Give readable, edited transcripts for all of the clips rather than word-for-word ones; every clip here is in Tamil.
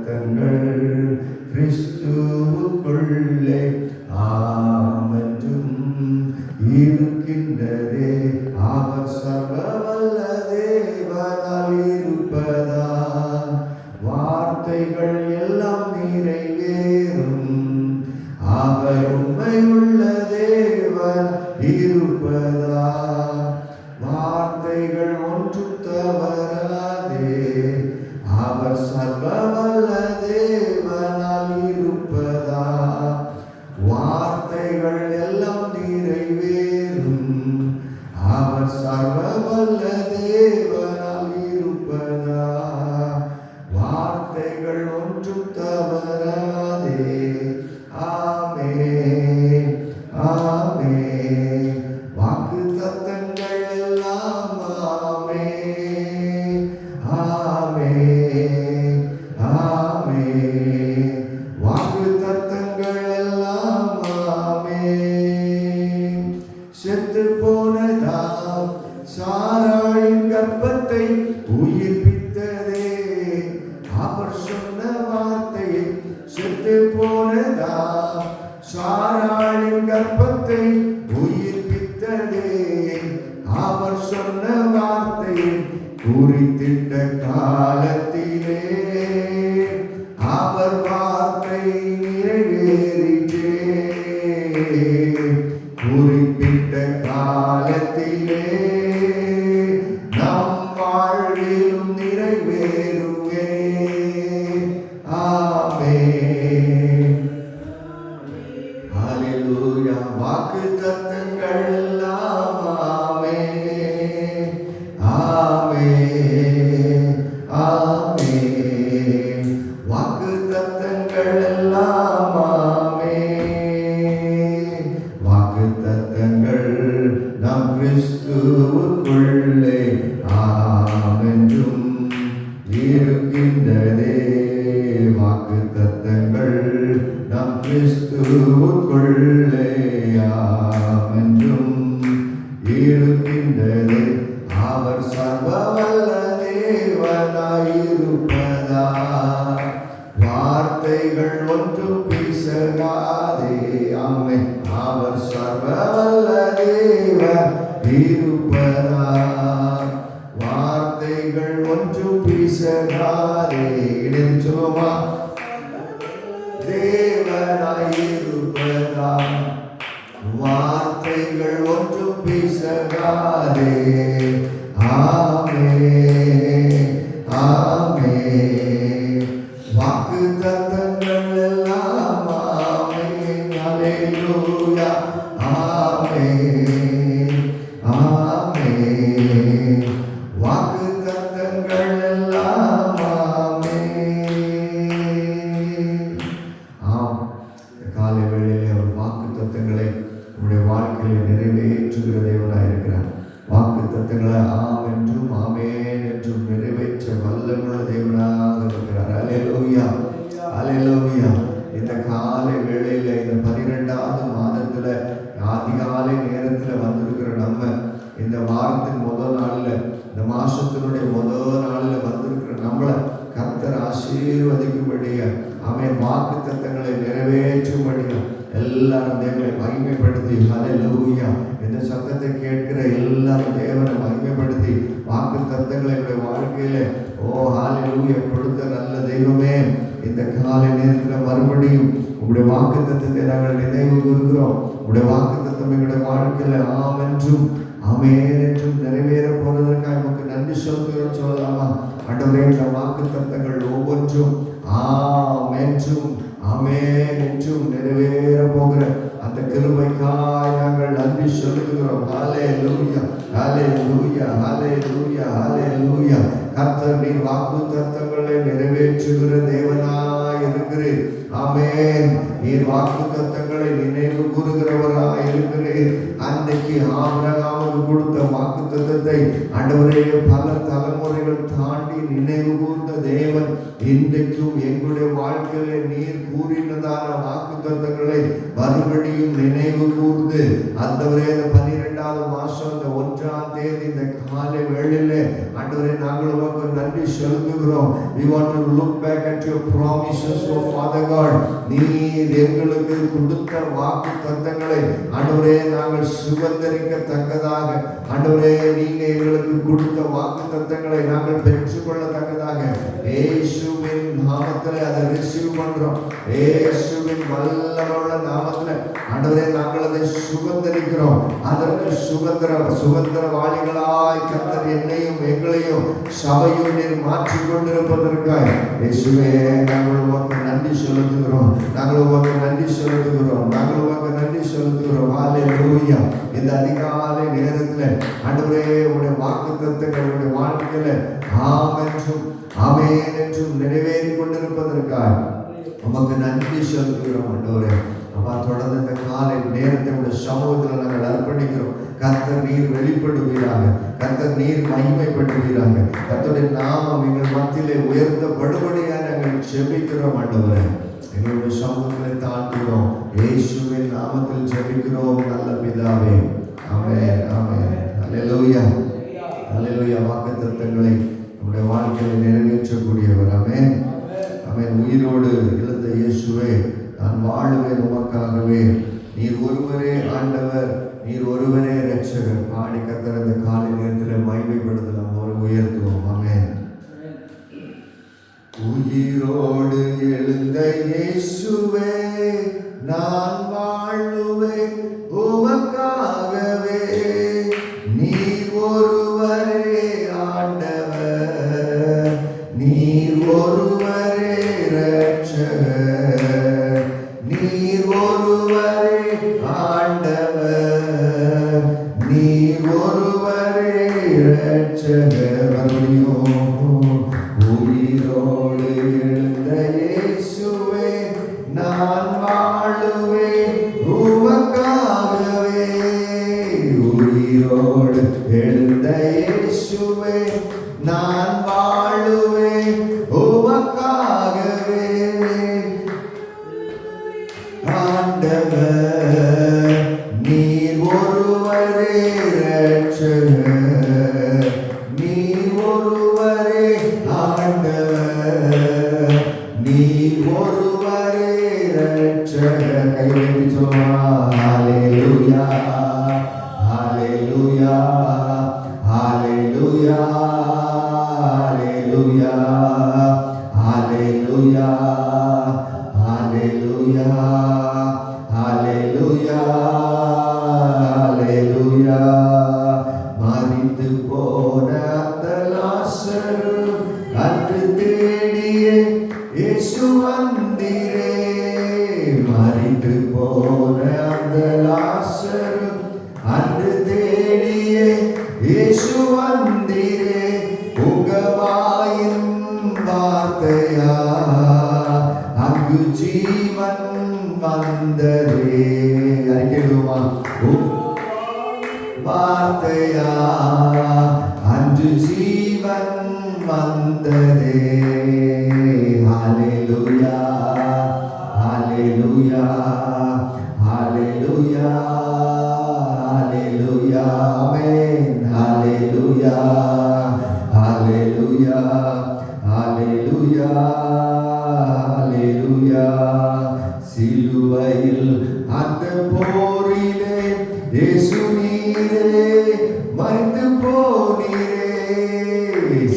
தங்கள் கிறிஸ்துவுக்குள்ளே ஆமென்றும் இருக்கின்றதே. அவர் சர்வவல்ல தேவனாய் இருப்பதா வார்த்தைகள் எல்லாம் நிறைவேறும். அவர் உண்மையுள்ள தேவன் இருப்பதா வார்த்தைகள் ஒன்றும் தவறாதே. அவர் சர்வவல்ல தேவனாய் இருப்பதா வார்த்தைகள் எல்லாம் நிறைவேறும். அவர் சர்வவல்ல தேவனாய் இருப்பதா வார்த்தைகள் ஒன்றும் தவறாதே. ஆமென் ஆமென். வாக்கு தத்தங்கள் எல்லாம் ஆமென் ஆமென் ஆமென். வாக்கு தத்தங்கள் எல்லாம் ஆமென். செத்து போனதாம் சாராளின் கர்ப்பத்தை உயிர்ப்பித்ததே. அவர் சொன்ன வார்த்தையை செத்து போனதாம் சாராளின் கர்ப்பத்தை உயிர்ப்பித்ததே. அவர் சொன்ன வார்த்தையை குறித்திட்ட காலத்திலே அவர் வார்த்தை நிறைவேறிற்றே. குறிப்பிட்ட காலத்திலே நம் வாழ்விலும் நிறைவேறுவே. ஆமென் ஹல்லேலூயா. வாக்கு தத்தங்கள் எல்லாம் ஆமென் ஆமென் ஆமென். வாக்கு தத்தங்கள் எல்லாம் ஆமென். வாக்கு தத்தங்கள் நம் கிறிஸ்துவுக்குள்ளே ஆமென்றும் இருக்கின்றதே. வாக்கு தத்தங்கள் நம் கிறிஸ்துவுக்குள்ளே ஆமென்றும் இருக்கின்றதே. அவர் சர்வவல்ல தேவனாய் இருப்பதா வார்த்தைகள் ஒன்றும் பிசகாதே. ஆமென். அவர் சர்வவல்ல தேவன் இருப்பதா வார்த்தைகள் ஒன்றும் பிசகாதே. இணைந்து சொல்லுவோமா? தேவனாய் இருப்பதா வார்த்தைகள் ஒன்றும் பிசகாதே. ஆமென் ஆமென். வாக்கு தத்தங்கள் எல்லாம் ஆமென். ஹல்லேலூயா. ஆமென் ஆமென். வாக்கு தத்தங்கள் எல்லாம் ஆமென். ஆம், காலை வேளையிலே அவர் வாக்கு தத்தங்களை நம்முடைய வாழ்க்கையில் நிறைவேற்றுகிற தேவனாய் இருக்கிறார். வாக்கு தத்தங்களை ஆம் என்றும் ஆமென் என்றும் நிறைவேற்ற வல்லமுள்ள தேவனாக இருக்கிறார். அல்லேலூயா அல்லேலூயா. இந்த காலை வேளையில இந்த 12வது மாதத்துல அதிகாலை நேரத்துல வந்திருக்கிற நம்ம இந்த வாரத்தின் முதல் நாள்ல இந்த மாசத்தினுடைய முதல் நாள்ல வந்திருக்கிற நம்மளை கர்த்தர் ஆசீர்வதிக்கும்படியா அவன் வாக்கு தத்தங்களை நிறைவேற்றும்படியா எல்லாரும் தேவனை மகிமைப்படுத்தி ஹல்லேலூயா. இந்த சத்தத்தை கேட்கிற எல்லாரும் தேவனை மகிமைப்படுத்தி வாக்கு தத்தங்களை என்னுடைய வாழ்க்கையில ஹல்லேலூயா கொடுத்த நல்ல தெய்வமே, இந்த காலை நேரத்தில் மறுபடியும் உங்களுடைய வாக்கு தத்தத்தை நாங்கள் நினைவு கூறுகிறோம். உங்களுடைய வாக்கு தத்தம் எங்களுடைய வாழ்க்கையில ஆம் என்றும் ஆமென் என்றும் நிறைவேற போறதற்காக நமக்கு நன்றி சொல்கிறோம். சொல்லலாமா? ஆண்டவரே, இந்த வாக்கு தத்தங்கள் ஒவ்வொன்றும் ஆம் என்றும் ஆமென் என்றும் நிறைவேற போகிற அந்த கிருபைக்காய் நாங்கள் நன்றி சொல்லுகிறோம். ஹல்லேலூயா ஹல்லேலூயா ஹல்லேலூயா ஹல்லேலூயா. கர்த்தர் நீர் வாக்கு தத்தங்களை நிறைவேற்றுகிற தேவனாய் இருக்கிறீர். ஆமென். நீர் வாக்கு தத்தங்களை நினைவு கூறுகிறவராய் இருக்கிறீர். அன்னைக்கு ஆபிரகாமுக்கு கொடுத்த வாக்கு தத்தத்தை ஆண்டவரே பல தலைமுறைகள் தாண்டி நினைவு கூர்ந்த தேவன் இன்றைக்கும் எங்களுடைய வாழ்க்கையில நீர் கூறினதான வாக்கு தத்தங்களை மறுபடியும் நினைவு கூர்ந்து ஆண்டவரே 12வது மாசம் 1ஆம் தேதி இந்த காலை வேளையிலே ஆண்டவரே நாங்கள் உமக்கு நன்றி செலுத்துகிறோம். we want to look back at your promises, oh Father God. நீர் எங்களுக்கு கொடுத்த வாக்கு தத்தங்களை ஆண்டவரே நாங்கள் சுதந்தரிக்கத்தக்கதாக, ஆண்டவரே நீங்க எங்களுக்கு கொடுத்த வாக்கு தத்தங்களை நாங்கள் பெற்றுக்கொள்ளத்தக்கதாக இயேசுவின் நாமத்தில் அதை ரிசீவ் பண்றோம். இயேசுவின் வல்லமையுள்ள நாமத்தில் ஆண்டவரே நாங்கள் அதை சுதந்தரிக்கிறோம். அதற்கு சுதந்திரவாளிகளாய் கர்த்தர் என்னையும் எங்களையும் சபையும் நீர் மாற்றிக் கொண்டிருப்பதற்காக இயேசுவே நாங்கள் உமக்கு நன்றி செலுத்துகிறோம். நாங்கள் உமக்கு நன்றி செலுத்துகிறோம். நாங்கள் உமக்கு நன்றி செலுத்துகிறோம். ஹல்லேலூயா. இந்த அதிகாலை நேரத்தில் ஆண்டவரே உடைய வாக்குத்தத்தங்கள் உடைய வாழ்க்கையில ஆம் என்றும் ஆமென் என்றும் நிறைவேறி கொண்டிருப்பதற்காக உமக்கு நன்றி செலுத்துகிறோம். ஆண்டவரே அப்பா, தொடர்ந்து இந்த காலை நேரத்தை உடைய சமூகத்தில் நாங்கள் அர்ப்பணிக்கிறோம். கர்த்தர் நீர் வெளிப்படுவீராக, கர்த்தர் நீர் மகிமைப்படுவீராக, கர்த்தருடைய நாமம் எங்கள் மத்தியிலே உயர்த்தப்படும்படியாக நாங்கள் ஜெபிக்கிறோம். ஆண்டவரே எங்களுடைய சமூகங்களை தாழ்த்துகிறோம். இயேசுவின் நாமத்தில் ஜெபிக்கிறோம் நல்ல பிதாவே. ஆமென் ஆமென். அல்லேலூயா அல்லேலூயா. வாக்குத்தத்தங்களை நம்முடைய வாழ்க்கையில் நிறைவேற்றக்கூடியவர். ஆமென் ஆமென். உயிரோடு எழுந்த இயேசுவே நான் வாழுவேன் உமக்காகவே, நீர் ஒருவரே ஆண்டவர், நீர் ஒருவரே இரட்சகர். பாடி கர்த்தர் அந்த காலை நேரத்தில் மகிமைப்படுத்த நம்ம ஒரு உயர்த்துவோம். ஆமென். உயிரோடு எழுந்த இயேசுவே நான் வாழுவேன் உமக்காகவே, நீர் ஒருவரே ஆண்டவர், நீர் ஒருவரே இரட்சகர், நீர் ஒருவரே ஆண்டவர், நீர் ஒருவரே இரட்சகர். உயிரோடு எழுந்த இயேசுவே நான் வாழுவேன் உமக்காகவே, உயிரோடு எழுந்த இயேசுவே நான் வாழுவேன் உமக்காகவே, ஆண்டவர் நீர் ஒருவரே இரட்சகர், நீர் ஒருவரே ஆண்டவர், நீர் ஒருவரே இரட்சகர். கையெழுத்தி சொல்லுவோம். ஹல்லேலூயா ஹல்லேலூயா ஹல்லேலூயா ஹல்லேலூயா ஹல்லேலூயா ஹல்லேலூயா ஹல்லேலூயா ஹல்லேலூயா. மரித்து போன அந்த லாசரு அன்று தேடியே இயேசு வந்தீரே, மரித்து போன அந்த லாசரு அன்று தேடியே இயேசு வந்தீரே, உங்க வாயின் வார்த்தையா அங்கு ஜீவன் வந்ததே. அறிக்கையிடுமா? வார்த்தையா அன்று ஜீவன் வந்ததே. ஹல்லேலூயா ஹல்லேலூயா ஹல்லேலூயா ஹல்லேலூயா. ஆமென். ஹல்லேலூயா ஹல்லேலூயா ஹல்லேலூயா ஹல்லேலூயா. சிலுவையில் அந்த போரிலே இயேசு நீரே மரித்து போனீரே,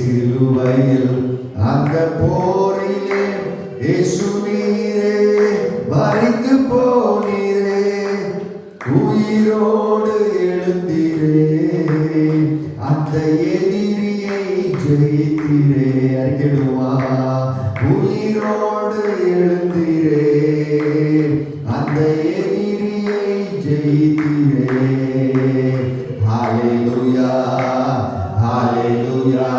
சிலுவையில் அந்த போரிலே இயேசு நீரே மரித்து போனீரே, உயிரோடு எழுந்தீரே அந்த எதிரியை ஜெயித்தீரே. அறிக்கையிடுமா? உயிரோடு எழுந்தீரே அந்த எதிரியை ஜெயித்தீரே. ஹல்லேலூயா ஹல்லேலூயா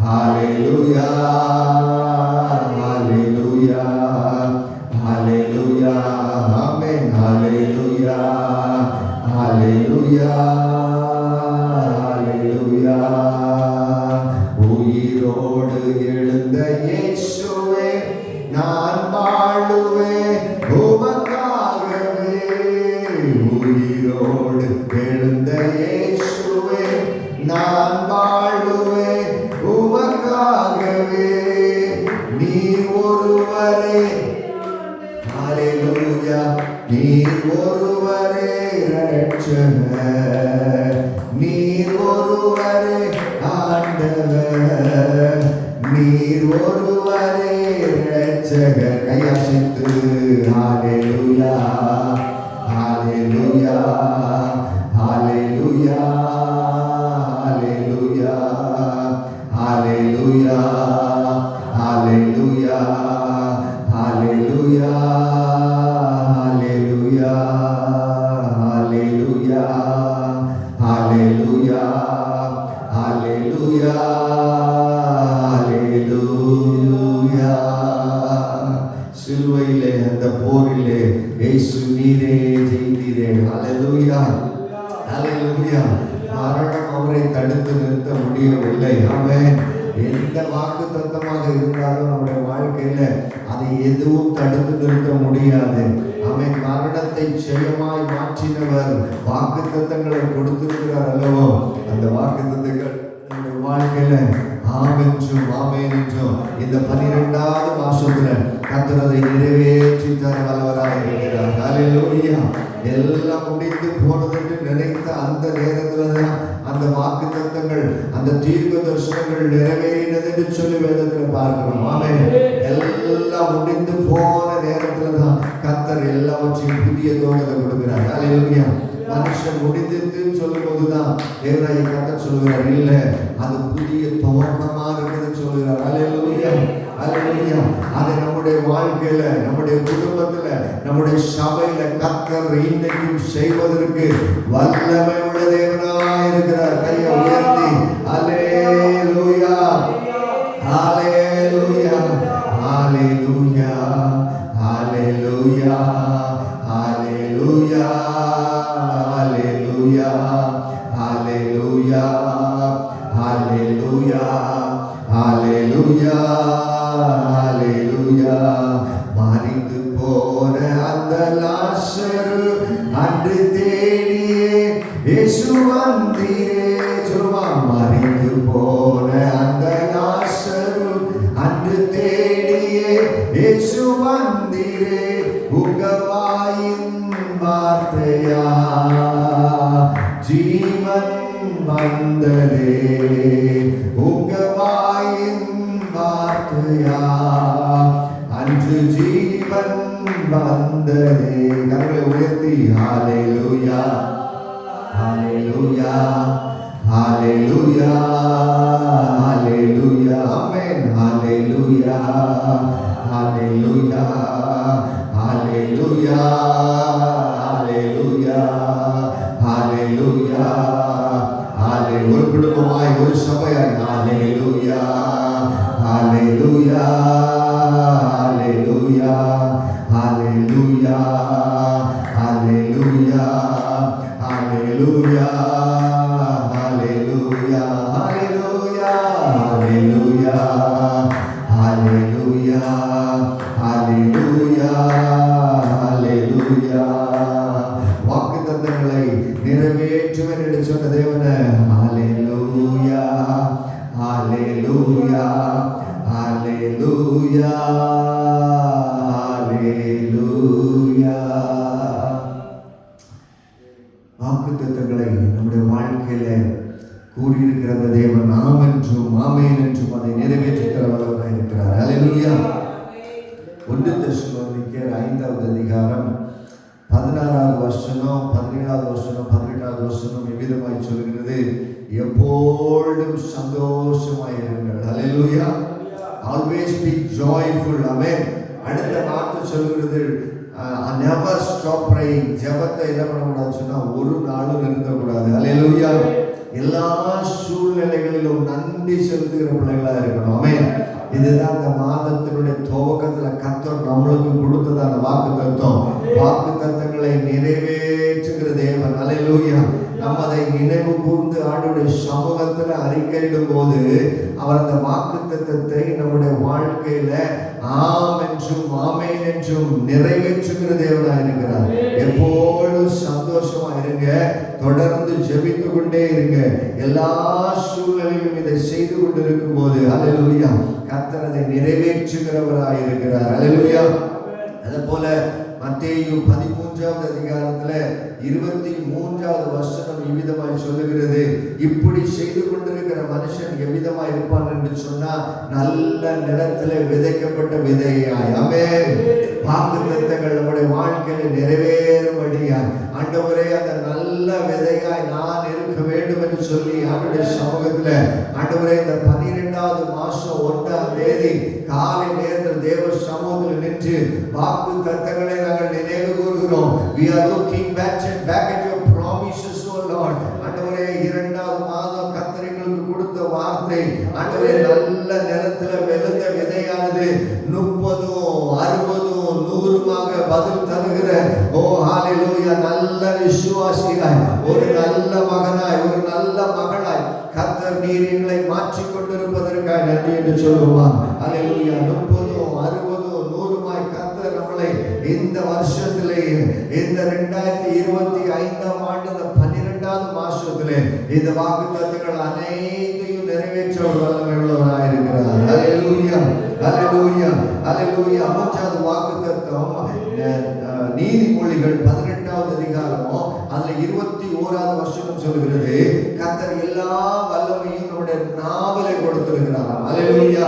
ஹல்லேலூயா ஹல்லேலூயா ஹல்லேலூயா. ஆமென். ஹல்லேலூயா ஹல்லேலூயா ஹல்லேலூயா. உயிரோடு எழுந்த இயேசுவே நான் வாழுவேன் உமக்காகவே, உயிரோடு எழுந்த இயேசுவே நான் வாழுவேன் ஒருவரே ஹalleluya நீர் ஒருவரே இரட்சகர் நீர் ஒருவரே ஆண்டவர் நீர் ஒருவரே இரட்சகர் கையசைத்து ஹalleluya ஹalleluya ஹalleluya ஹalleluya ஹalleluya ஹalleluya ஹalleluya ஹalleluya ஹalleluya ஹalleluya ஹalleluya ஹalleluya சிலுவையிலே அந்த போரிலே இயேசு நீரே ஜெயித்தீரே ஹalleluya ஹalleluya மரணம் அவரை தடுத்து நிறுத்த முடியவில்லை ஆமென் எந்த வாக்கு தத்தமாக இருந்தாலும் நம்முடைய வாழ்க்கையில அதை எதுவும் தடுத்து நிறுத்த முடியாது ஆமென் மரணத்தை ஜெயமாய் மாற்றினவர் வாக்கு தத்தங்களை கொடுத்திருக்கிறார் அல்லவோ அந்த வாக்கு தத்தங்கள் நம்முடைய வாழ்க்கையில ஆமென்றும் ஆமென் என்றும் இந்த 12வது மாசத்துல கர்த்தர் அதை நிறைவேற்றி தர வல்லவராய் இருக்கிறார் ஹalleluya எல்லாம் முடிந்து போனது என்று நினைத்த அந்த நேரத்துலதான் அந்த வாக்கு தத்தங்கள் அந்த தீர்க்க தரிசனங்கள் நிறைவேறினது என்று சொல்லி வேதத்துல பார்க்கிறோம் ஆமென் எல்லாம் முடிந்து போன நேரத்துலதான் கர்த்தர் எல்லாவற்றையும் புதிய துவக்கத்தை கொடுக்கிறார் ஹalleluya மனுஷன் முடிந்துன்னு சொல்லும் போதுதான் தேவனாகிய கர்த்தர் சொல்கிறார் இல்ல அது புதிய துவக்கமா இருக்குதுன்னு சொல்கிறார் ஹalleluya ஹalleluya அதை நம்முடைய வாழ்க்கையில நம்முடைய குடும்பத்துல நம்முடைய சபையில கர்த்தர் இன்னைக்கும் செய்வதற்கு வல்லமை உள்ள தேவனாய் இருக்கிறார் கையை உயர்த்தி ஹalleluya ஹalleluya ஹalleluya ஹalleluya ஹalleluya ஹalleluya ஹalleluya ஹalleluya ஹalleluya ஹalleluya மரித்து போன அந்த லாசரு அன்று தேடியே இயேசு வந்தீரே சொல்லுமா மரித்து போன அந்த லாசரு அன்று தேடியே இயேசு வந்தீரே உங்க வாயின் வார்த்தையா ஜீவன் வந்ததே உங்க வாயின் வார்த்தையா அன்று ஜீவன் வந்ததே கரங்களை உயர்த்தி ஹalleluya ஹalleluya ஹalleluya ஹalleluya ஆமென் ஹalleluya ஹalleluya ஹalleluya ஹalleluya ஹalleluya ஒரு குடும்பமாய் ஒரு சபையாய் ஹalleluya ஹalleluya ஹalleluya ஹalleluya ஹalleluya ஹalleluya ஹalleluya ஹalleluya ஹalleluya ஹalleluya ஹalleluya ஹalleluya வாக்குத்தத்தங்களை நிறைவேற்றுவேன் என்று சொன்ன தேவனே ஹalleluya ஹalleluya ஹalleluya ஹalleluya வாக்குத்தத்தங்களை நம்முடைய வாழ்க்கையில கூறியிருக்கிற அந்த தேவன் ஆம் என்றும் ஆமென் என்றும் அதை நிறைவேற்றி தர வல்லவராய் இருக்கிறார் ஹalleluya 1 தெசலோனிக்கேயர் 5வது அதிகாரம் 16வது வசனம் 17வது வசனம் 18வது வசனம் எவ்விதமாய் சொல்கிறது எப்பொழுதும் சந்தோஷமாய் இருங்கள் ஹalleluya always be joyful amen அடுத்த வார்த்தை சொல்கிறது never stop praying ஜெபத்தை என்ன பண்ணக்கூடாது சொன்னா ஒரு நாளும் நிறுத்தக்கூடாது ஹalleluya எல்லா சூழ்நிலைகளிலும் நன்றி செலுத்துகிற பிள்ளைகளா இருக்கணும் ஆமென் இதுதான் இந்த மாதத்தினுடைய துவக்கத்துல கர்த்தர் நம்மளுக்கு கொடுத்ததான வாக்கு தத்தங்களை நிறைவேற்றுகிற தேவன் ஹalleluya நம்ம அதை நினைவு கூர்ந்து ஆண்டவருடைய சமூகத்துல அறிக்கையிடும் போது அவர் அந்த வாக்குத்தத்தத்தை நம்முடைய வாழ்க்கையில ஆம் என்றும் ஆமேன் என்றும் நிறைவேற்றுகிற தேவனாக இருக்கிறார். எப்பொழுதும் சந்தோஷமா இருங்க, தொடர்ந்து ஜெபித்து கொண்டே இருங்க. எல்லா சூழ்நிலையிலும் இதை செய்து கொண்டிருக்கும் போது அல்லேலூயா கர்த்தர் அதை நிறைவேற்றுகிறவராக இருக்கிறார். அல்லேலூயா. அதே போல மத்தேயு 13வது அதிகாரத்துல 23வது வசனம் இவ்விதமாய் சொல்லுகிறது, இப்படி செய்து கொண்டிருக்கிற மனுஷன் எவ்விதமாய் இருப்பான் என்று சொன்னா, நல்ல நிலத்திலே விதைக்கப்பட்ட விதையாய். ஆமென். வாக்குத்தத்தங்கள் நம்முடைய வாழ்க்கையில நிறைவேறும்படியாய் ஆண்டவரே அந்த நல்ல விதையாய் நான் இருக்க வேண்டும் என்று சொல்லி ஆண்டவருடைய சமூகத்துல ஆண்டவரே இந்த 12வது மாசம் 1ஆம் தேதி காலை நேரத்தில் தேவ சமூகத்தில் நின்று வாக்குத்தத்தங்களை நாங்கள் நினைவு கூறுகிறோம். We are looking back at your promises, O Lord. ஆண்டவரே 2வது மாதம் கர்த்தர் எங்களுக்கு கொடுத்த வார்த்தை ஆண்டவரே நல்ல நிலத்துல விழுந்த விதையானது 30, 60, 100மாக பதில் தருகிற ஓ ஹalleluya நல்ல விசுவாசியாய், ஒரு நல்ல மகனாய், ஒரு நல்ல மகளாய் கர்த்தர் நீர் எங்களை மாற்றிக் கொண்டிருப்பதற்காக நன்றி என்று சொல்லுவார். ஹalleluya. 30, 60, 100மாய் கர்த்தர் நம்மளை இந்த வருஷத்திலே இந்த 2025ஆம் ஆண்டு இந்த 12வது மாசத்திலே இந்த வாக்குத்தத்தங்கள் அனைத்தையும் நிறைவேற்ற வல்லமை உள்ளவராய் இருக்கிறார். ஹalleluya, ஹalleluya, ஹalleluya. 3வது வாக்குத்தத்தம் நீதிமொழிகள் 18வது அதிகாரம் அதுல 21வது வசனம் சொல்கிறது, கர்த்தர் எல்லா வல்லமையும் நம்முடைய நாவிலே கொடுத்திருக்கிறார். ஹalleluya.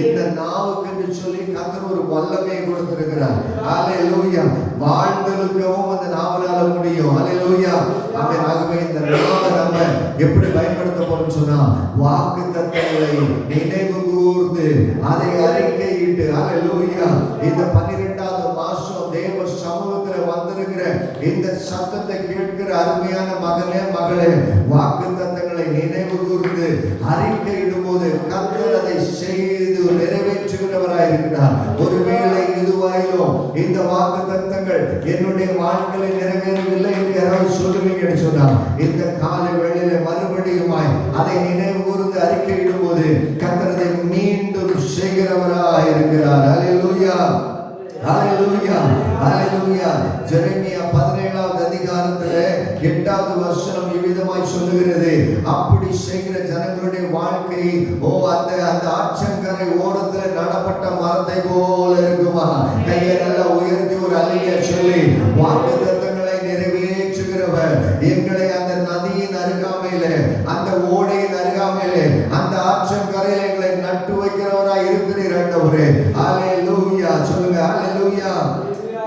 இந்த நாவுக்கு என்று சொல்லி கர்த்தர் ஒரு வல்லமையை கொடுத்திருக்கிறார். ஹalleluya. வாழ்ந்தலுக்கவும் அந்த நாவலால முடியும். ஹalleluya. ஆமென். ஆகவே இந்த நாவை நம்ம எப்படி பயன்படுத்த போறோம்னு சொன்னா, வாக்குத்தத்தங்களை நினைவு கூர்ந்து அதை அறிக்கையிட்டு ஹalleluya இந்த 12வது மாசம் தேவ சமூகத்தில் வந்திருக்கிற இந்த சத்தத்தை கேட்கிற அருமையான மகனே மகளே, வாக்குத்தத்தங்களை நினைவு கூர்ந்து அறிக்கையிடும் போது கர்த்தர் அதை செய்து நிறைவேற்றுகிறவராய் இருக்கிறார். ஒருவேளை இதுவாயிலும் இந்த வாக்குத்தத்தங்கள் என்னுடைய வாழ்க்கையில் நிறைவேறவில்லை என்று யாராவது சொல்லுவீங்கன்னு சொன்னார், இந்த காலை வேளையில மறுபடியுமாய் அதை நினைவு கூர்ந்து அறிக்கையிடும் போது கர்த்தர் அதை மீண்டும் செய்கிறவராய் இருக்கிறார். ஹalleluya, ஹalleluya, ஹalleluya. எரேமியா 17வது அதிகாரத்திலே 8வது வசனம் இவ்விதமாய் சொல்லுகிறது, அப்படி செய்கிற ஜனங்களுடைய வாழ்க்கை அந்த ஆற்றங்கரை ஓரத்தில் நடப்பட்ட மரத்தை போல இருக்குமா. கையை நல்லா உயர்த்தி ஒரு அல்லேலூயா சொல்லி வாக்குத்தத்தங்களை நிறைவேற்றுகிறவர் எங்களை அந்த நதியின் அருகாமையிலே, அந்த ஓடையின் அருகாமையிலே, அந்த ஆற்றங்கரையில் எங்களை நட்டு வைக்கிறவராய் இருக்கிறீர் ஆண்டவரே. ஹalleluya சொல்லுங்க. ஹalleluya.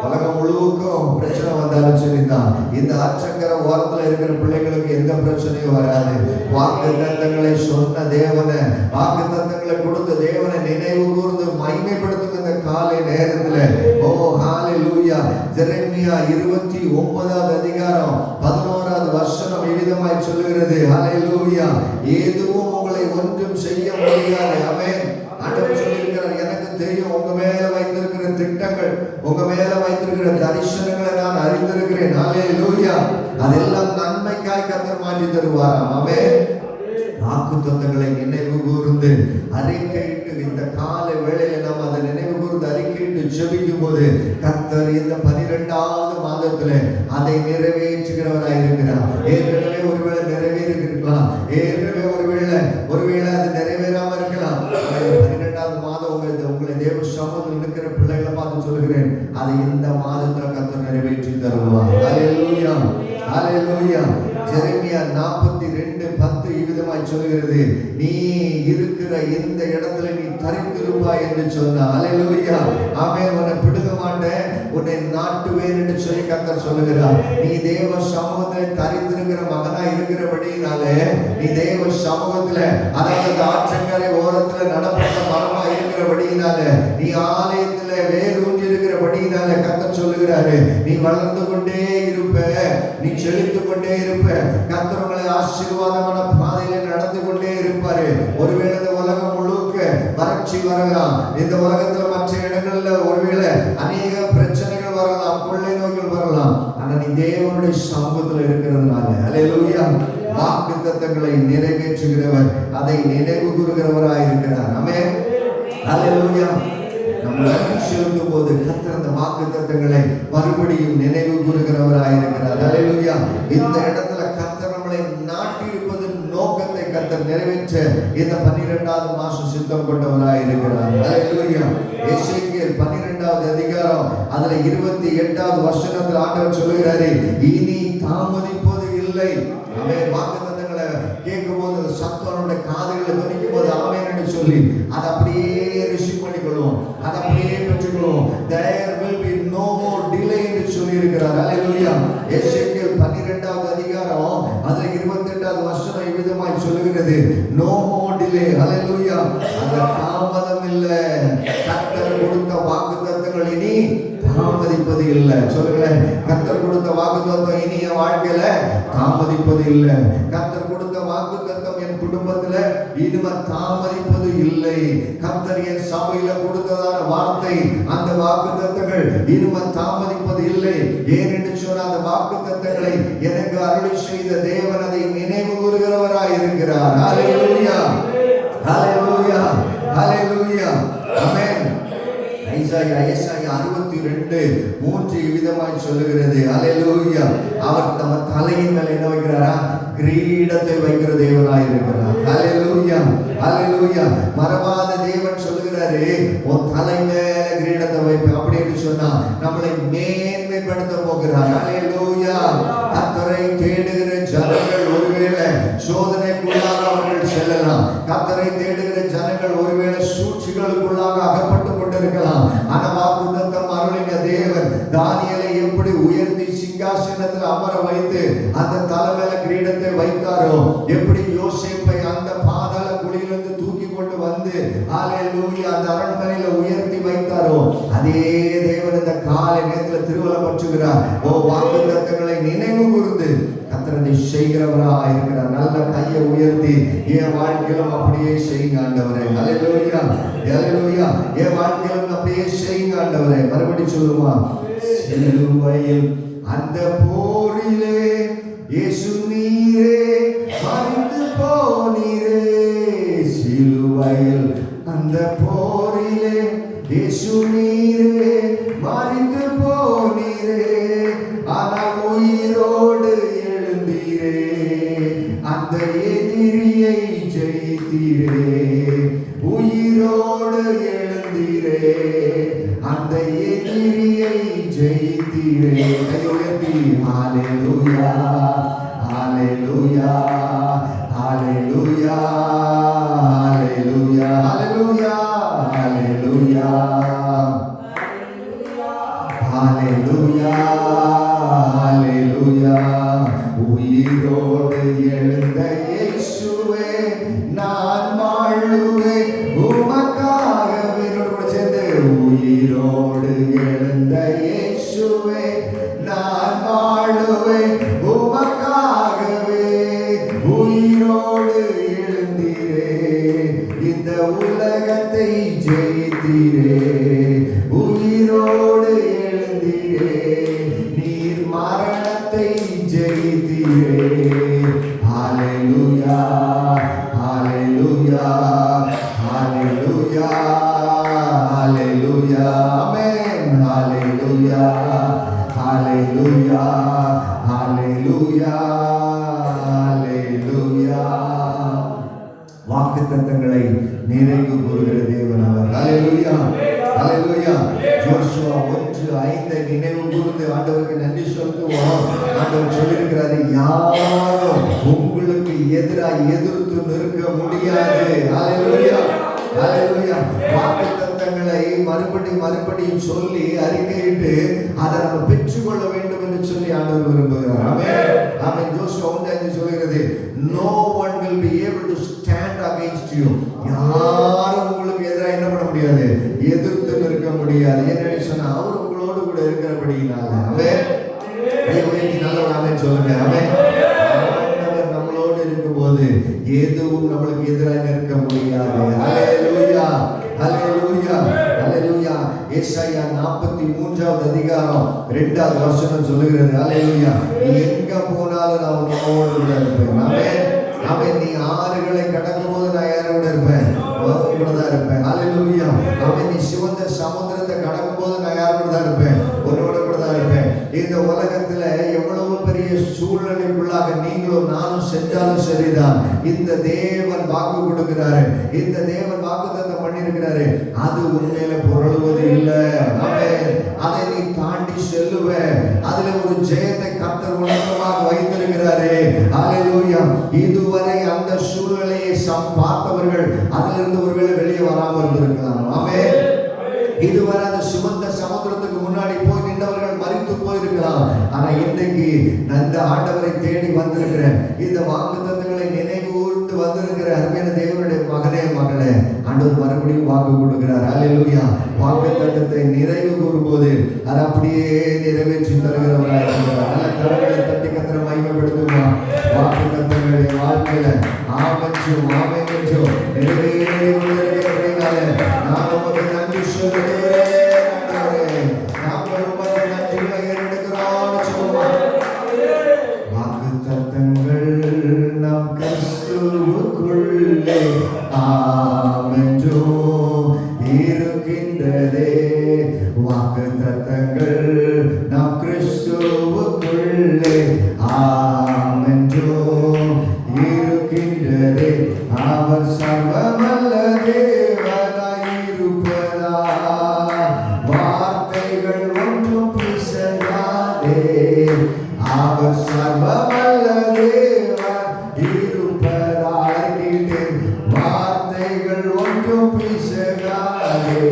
உலகம் முழுவதும் பிரச்சனை வந்தாலும் சரிதான், இந்த ஆற்றங்கரை ஓரத்தில் இருக்கிற பிள்ளைகளுக்கு எந்த பிரச்சனையும் வராது. வாக்குத்தத்தங்களை சொன்ன தேவனை, வாக்குத்தத்தங்களை கொடுத்த தேவனை நினைவு கூர்ந்து மகிமைப்படுத்தும் இந்த காலை நேரத்தில். ஓ ஹalleluya. எரேமியா 29வது அதிகாரம் 11வது வசனம் இவ்விதமாய் சொல்லுகிறது, ஹalleluya. எதுவும் உங்களை ஒன்றும் செய்ய முடியாது. ஆமென். ஆண்டவர் சொல்லியிருக்கிறார், எனக்கு தெரியும் உங்க மேல வைத்திருக்கிற திட்டங்கள், உங்க மேல வைத்திருக்கிற தரிசனங்களை நான் அறிந்திருக்கிறேன். ஹalleluya. அதெல்லாம் நன்மைக்காய் கர்த்தர் மாற்றி தருவாராம். ஆமென். வாக்குத்தத்தங்களை நினைவு கூர்ந்து அறிக்கையிட்டு இந்த காலை வேளையில நாம் அதை நினைவு கூர்ந்து அறிக்கையிட்டு ஜெபிக்கும் போது கர்த்தர் இந்த 12வது மாதத்துல அதை நிறைவேற்றுகிறவராய் இருக்கிறார். ஏற்கனவே ஒருவேளை நிறைவேறி இருக்கலாம், ஏற்கனவே ஒருவேளை அது நிறைவேறாம இருக்கலாம். 12வது மாதம் உங்களை தேவ சமூகத்தில் இருக்கிற பிள்ளைகளை பார்த்து சொல்லுகிறேன், அதை இந்த மாதத்துல கர்த்தர் நிறைவேற்றி தருவார். ஹalleluya, ஹalleluya. எரேமியா 42:10 இவ்விதமாய் சொல்கிறது, நீ இருக்கிற இந்த இடத்துல நீ தரித்திருப்பாய் என்று சொன்னார். ஹalleluya. ஆமென். உன்னை பிடுங்க மாட்டேன், உன்னை நாட்டுவேன் என்று சொல்லி கர்த்தர் சொல்லுகிறார். நீ தேவ சமூகத்தில் தரித்திருக்கிற மகனாய் இருக்கிறபடினாலே, நீ தேவ சமூகத்தில் அதாவது ஆற்றங்கரை ஓரத்தில் நடப்பட்ட மரமா இருக்கிறபடினாலே, நீ ஆலயத்தில் வேரூன்றி இருக்கிறபடினாலே கர்த்தர் சொல்லுகிறாரு, நீ வளர்ந்து கொண்டே இருப்ப, நீ செழித்து கொண்டே இருப்ப, கர்த்தர் உங்களை ஆசீர்வாதமான பாதையில நடந்து கொண்டே இருப்பாரு. ஒருவேளை இந்த உலகம் முழுக்க வறட்சி வரலாம், இந்த உலகத்துல மற்ற இடங்கள்ல ஒருவேளை அநேக பிரச்சனைகள் வரலாம், கொள்ளை நோய்கள் வரலாம். ஆனா நீ தேவனுடைய சமூகத்துல இருக்கிறதுனால ஹalleluya வாக்குத்தத்தங்களை நிறைவேற்றுகிறவர், அதை நினைவு கூறுகிறவராய் செலுத்தும் போது கர்த்தர் அந்த வாக்குத்தத்தங்களை மறுபடியும் நினைவு கூறுகிறவராயிருக்கிறார். அல்லேலூயா. இந்த இடத்துல கர்த்தர் நம்மளை நாட்டியிருப்பது நோக்கத்தை கர்த்தர் நிறைவேற்ற இந்த 12வது மாசம் சித்தம் கொண்டவராயிருக்கிறார். அல்லேலூயா. எசேக்கியேல் 12வது அதிகாரம் அதுல 28வது வசனத்தில் ஆண்டவர் சொல்லுகிறாரு, இனி தாமதிப்பது இல்லை. அவன் வாக்குத்தத்தங்களை கேட்கும் போது சத்தம் நம்முடைய காதுகளை துணிக்கும் போது ஆமென் என்று சொல்லி அதை அப்படியே ரிசீவ் பண்ணிக்கொள்வோம், அதை அப்படியே பெற்றுக்கொள்வோம். There will be no more delay என்று சொல்லி இருக்கிறார். அல்லேலூயா. எசேக்கியேல் 12வது அதிகாரம் அதுல 28வது வசனம் இவ்விதமாய் சொல்லுகிறது, no more delay. அல்லேலூயா. அந்த தாமதம் இல்லை. கர்த்தர் கொடுத்த வாக்குத்தத்தங்கள் இனி தாமதிப்பது இல்லை. சொல்லுங்களேன், கர்த்தர் கொடுத்த வாக்குத்தத்தம் இனி என் வாழ்க்கையில தாமதிப்பது இல்லை. கர்த்தர் கொடுத்த வாக்குத்தத்தம் என் குடும்பத்துல இனிமே தாமதிப்பது இல்லை. கர்த்தர் என் சபையில கொடுத்ததான வார்த்தை, அந்த வாக்குத்தத்தங்கள் இனிமே தாமதிப்பது இல்லை. ஏன் என்று சொன்ன அந்த வாக்குத்தத்தங்களை எனக்கு அருளி செய்த தேவன் அதை நினைவு கூறுகிறவராய் இருக்கிறார். ஹல்லேலூயா, ஹல்லேலூயா, ஹல்லேலூயா. ஆமென். ஏசாயா 62:3 விதமாய் சொல்லுகிறது. அல்லேலூயா. அவர் நம்ம தலையின் மேல என்ன வைக்கிறாரா? கிரீடத்தை வைக்கிற தேவனாய் இருக்கிறார். அல்லேலூயா, அல்லேலூயா. மறவாத தேவன் சொல்லுகிறாரு, உன் தலை மேல கிரீடத்தை வைப்பேன் அப்படின்னு சொன்னா நம்மளை மேன்மைப்படுத்த போகிறார். அல்லேலூயா. கர்த்தரை தேடுகிற ஜனங்கள் ஒருவேளை சோதனைக்குள்ளாக அவர்கள் செல்லலாம். கர்த்தரை தேடுகிற ஜனங்கள் ஒருவேளை சூழ்ச்சிகளுக்குள்ளாக அகப்பட்டு கொண்டிருக்கலாம். ஆனா வாக்குத்தத்தம் அருளின தேவன் தானியேலை எப்படி உயர்த்தி சிங்காசனத்தில் அமர வைத்து அந்த தலை மேல கிரீடத்தை வைத்தாரோ, எப்படி யோசேப்பை அந்த பாதாள குழியிலிருந்து தூக்கி கொண்டு வந்து அல்லேலூயா அந்த அரண்மனையில உயர்த்தி வைத்தாரோ, அதே தேவன் இந்த காலை நேரத்தில் திருவலம் பற்றுகிறார். ஓ, வாக்குத்தத்தங்களை நினைவு கூர்ந்து கர்த்தரை செய்கிறவராய் இருக்கிறார். நல்ல கையை உயர்த்தி என் வாழ்க்கையிலும் அப்படியே செய்யுங்க ஆண்டவரே. அல்லேலூயா, அல்லேலூயா. என் வாழ்க்கையிலும் அப்படியே செய்யுங்க ஆண்டவரே. மறுபடியும் சொல்லுமா, சிலுவையில் அந்த போரிலே இயேசு நீரே மரித்து போனீரே. சிலுவையில் அந்த போரிலே இயேசு நீரே மரித்து போனீரே. ஆனால் உயிரோடு எழுந்தீரே, அந்த எதிரியை ஜெயித்தீரே. உயிரோடு எழுந்தீரே, அந்த எதிரியை ஜெயித்தீரே. கையுயர்த்தி ஹல்லேலூயா, ஹல்லேலூயா, ஹல்லேலூயா, ஹல்லேலூயா, ஹல்லேலூயா, ஹல்லேலூயா, ஹல்லேலூயா, ஹல்லேலூயா. உயிரோடு எழுந்த இயேசுவே நான் வாழுவேன் உமக்காகவே. என்னோடு சேர்ந்து, உயிரோடு எழுந்த இயேசுவே நான் வாழுவேன் உமக்காகவே. உயிரோடு எழுந்தீரே, இந்த உலகத்தை ஜெயித்தீரே. உயிரோடு எழுந்தீரே, நீர் மரணத்தை ஜெயித்தீரே. ஹல்லேலூயா, ஹல்லேலூயா, ஹல்லேலூயா, ஹல்லேலூயா. ஆமென். ஹல்லேலூயா, ஹல்லேலூயா, ஹல்லேலூயா, ஹல்லேலூயா. வாக்குத்தத்தங்களை நிறைவு கூறுகிற தேவன் அவர். ஹல்லேலூயா, ஹல்லேலூயா. யோசுவா 1:5 நினைவு கூர்ந்து ஆண்டவருக்கு நன்றி சொல்லுவோம். ஆண்டவர் சொல்லியிருக்கிறாரு, யாரும் உங்களுக்கு எதிராக எதிர்த்து நிற்க முடியாது. ஹல்லேலூயா, ஹல்லேலூயா. வாக்குத்தத்தங்களை மறுபடியும் சொல்லி அறிக்கையிட்டு அதை நம்ம பெற்றுக்கொள்ள வேண்டும் என்று சொல்லி ஆண்டவர் விரும்புகிறார். ஆமென், ஆமென். யோசுவா 1:5 சொல்கிறது, no one will be able to stand against you. யாரும் உங்களுக்கு எதிராக என்ன பண்ண முடியாது? எதிர்த்து நிற்க முடியாது. என்னன்னு சொன்னா அவர் உங்களோடு கூட இருக்கிறபடினால. ஆமென். நல்லவர் ஆமென் சொல்லுங்க. ஆமென். ஆண்டவர் நம்மளோடு இருக்கும்போது எதுவும் நம்மளுக்கு எதிராக நிற்க முடியாது. ஹல்லேலூயா, ஹல்லேலூயா, ஹல்லேலூயா. ஏசாயா 43வது அதிகாரம் 2வது வசனம் சொல்லுகிறது. ஹல்லேலூயா. நீ எங்க போனாலும் நான் உன்னோடு கூட இருப்பேன். ஆமென், ஆமென். நீ ஆறுகளை கடக்கும் போது நான் யாரோட இருப்பேன்? கூட தான் இருப்பேன். ஹல்லேலூயா. ஆமென். நீ சிவந்த சமுத்திரத்தை கடக்கும் இந்த உலகத்துல எவ்வளவு பெரிய சூழ்நிலைக்குள்ளாக நீங்களும் நானும் சென்றாலும் சரிதான், இந்த தேவன் வாக்கு கொடுக்கிறாரு, இந்த தேவன் வாக்குத்தத்தம் பண்ணிருக்கிறாரு, அது உண்மையில புரளுவது இல்லை. அதை நீ தாண்டி செல்லுவ, அதுல ஒரு ஜெயத்தை கர்த்தர் உலகமாக வைத்திருக்கிறாரு. ஹல்லேலூயா. இதுவரை அந்த சூழ்நிலையை பார்த்தவர்கள் அதிலிருந்து ஒருவேளை வெளியே வராமல் இருந்திருக்கலாம். ஆமென். இதுவரை அந்த சிவந்த சமுத்திரத்துக்கு முன்னாடி போய் நின்றவர்கள் மரித்து போயிருக்கலாம். ஆனா இன்றைக்கு அந்த ஆண்டவரை தேடி வந்திருக்கிற, இந்த வாக்குத்தத்தங்களை நினைவு கூர்ந்து வந்திருக்கிற அருமையான தேவனுடைய மகனே மகளே, ஆண்டவர் மறுபடியும் வாக்கு கொடுக்கிறார். ஹல்லேலூயா. வாக்குத்தத்தத்தை நிறைவு கூறும்போது அதை அப்படியே நிறைவேற்றி தருகிறவராக இருக்கிறார். நல்ல கரங்களை தட்டி கர்த்தரை மகிமைப்படுத்துமா. வாக்குத்தத்தங்களுடைய வாழ்க்கையில ஆமென்றும் ஆமென்றும் நிறைவேறி கொண்டிருக்கிறபடினால நான் உமக்கு நன்றி சொல்லுகிறேன். நாங்கள் உமக்கு நன்றிகளை ஏறெடுக்கிறோம் சொல்லுவோம். வாக்குத்தத்தங்கள் நாம் கிறிஸ்துவுக்குள்ளே ஆமென்றும் இருக்கின்றதே. வாக்குத்தத்தங்கள் நாம் கிறிஸ்துவுக்குள்ளே ஆமென்றும் இருக்கின்றதே. அவர் சர்வவல்ல தேவனாயிருப்பதா வார்த்தைகள் ஒன்றும் பிசகாதே. அவர் சர்வவல்ல தேவன் இருப்பதால் வார்த்தைகள் ஒன்றும் பிசகாதே.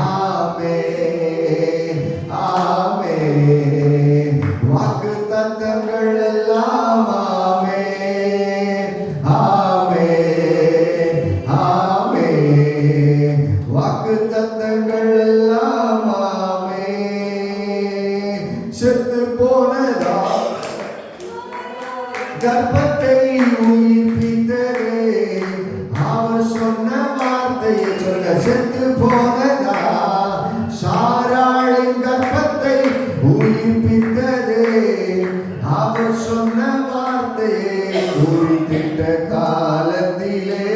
ஆமென் ஆமென். வாக்குத்தத்தங்கள் எல்லாம் ஆமென் ஆமென் ஆமென். வாக்குத்தத்தங்கள் எல்லாம் ஆமென். செத்து போனதா கர்ப்பத்தை உயிர்ப்பித்ததே. அவர் சொன்ன வார்த்தையை சொல்ல. செத்து போனதா சாராளின் கர்ப்பத்தை உயிர்ப்பித்ததே. அவர் சொன்ன வார்த்தையை குறித்திட்ட காலத்திலே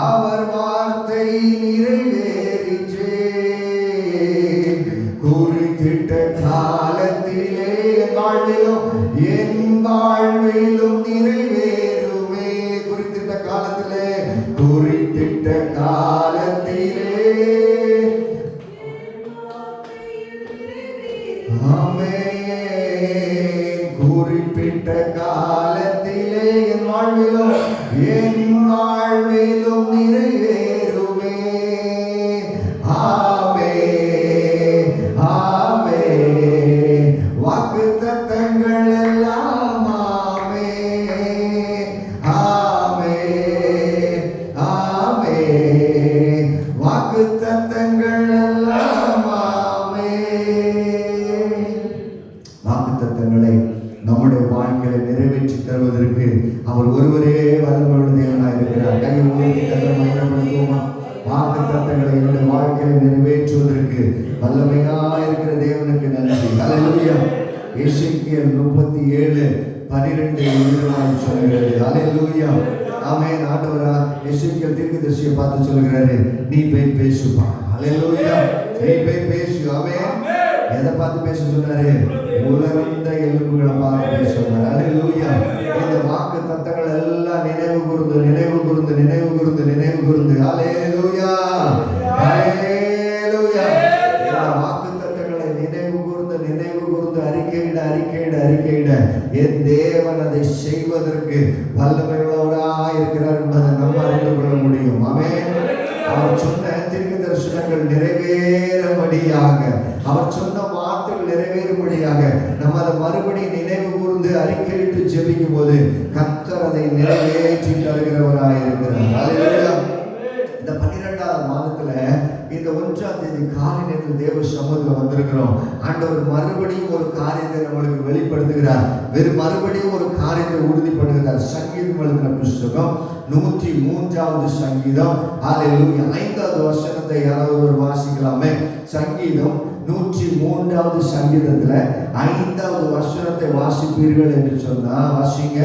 அவர் வார்த்தை நிறைவேறிற்றே. குறித்திட்ட காலத்திலே என் வாழ்விலும் நிறைவேறுமே. குறித்திட்ட காலத்திலே குறித்திட்ட காலத்திலே ஆமென். குறிப்பிட்ட காலத்திலே என் வாழ்விலும் நிறைவேறுமே. ஆமென் ஆமென். வாக்குத்தத்தங்கள் எல்லாம் ஆமென் ஆமென் ஆமென். வாக்குத்தத்தங்கள் எல்லாம் ஆமென். வாக்குத்தத்தங்களை நம்முடைய வாழ்க்கையை நிறைவேற்றி தருவதற்கு அவர் ஒருவரே வல்லமையுள்ள தேவனாய் இருக்கிறார். கையை உயர்த்தி கர்த்தரை மகிமைப்படுத்துவோமா. வாக்குத்தத்தங்களை என்னுடைய வாழ்க்கையை நிறைவேற்றுவதற்கு வல்லமையாய் இருக்கிற தேவனுக்கு நன்றி. ஹல்லேலூயா. எசேக்கியேல் 37:12 சொல்கிறது. ஹல்லேலூயா. ஆமென். ஆண்டவரா எசேக்கியேல் தீர்க்கதரிசியை பார்த்து சொல்கிறாரு, நீ போய் பேசுப்பா. ஹல்லேலூயா. நீ போய் பேசு. ஆமென். எதை பார்த்து பேச சொன்னாரு? உலர்ந்த எலும்புகளை பார்த்து பேச சொன்னார். ஹல்லேலூயா. இந்த வாக்குத்தத்தங்கள் எல்லாம் நினைவு கூர்ந்து நினைவு கூர்ந்து நினைவு கூர்ந்து நினைவு கூர்ந்து ஹல்லேலூயா ஹல்லேலூயா. இந்த வாக்குத்தத்தங்களை நினைவு கூர்ந்து நினைவு கூர்ந்து அறிக்கையிட அறிக்கையிட அறிக்கையிட என் தேவன் அதை செய்வதற்கு வல்லமையுள்ளவராய் இருக்கிறார் என்பதை நம்ம அறிந்து கொள்ள முடியும். ஆமென். அவர் சொன்ன தீர்க்க தரிசனங்கள் நிறைவேறும்படியாக, அவர் சொன்ன வார்த்தைகள் நிறைவேறும்படியாக நம்ம அதை மறுபடியும் நினைவு கூர்ந்து அறிக்கையிட்டு ஜெபிக்கும் போது கர்த்தர் அதை நிறைவேற்றி தருகிறவராய் இருக்கிறார். ஹல்லேலூயா. இந்த 12வது மாதத்துல இந்த 1ஆம் தேதி காலை நேரத்தில் தேவ சமூகத்தில் வந்திருக்கிறோம். ஆண்டவர் மறுபடியும் ஒரு காரியத்தை நம்மளுக்கு வெளிப்படுத்துகிறார். மறுபடியும் ஒரு காரியத்தை உறுதிப்படுத்துகிறார். சங்கீதம் எழுதின புஸ்தகம் 103வது சங்கீதம். ஹல்லேலூயா. 5வது வசனத்தை யாராவது வாசிக்கலாமே. சங்கீதம் 103வது சங்கீதத்துல 5வது வசனத்தை வாசிப்பீர்கள் என்று சொன்னா வாசிங்க.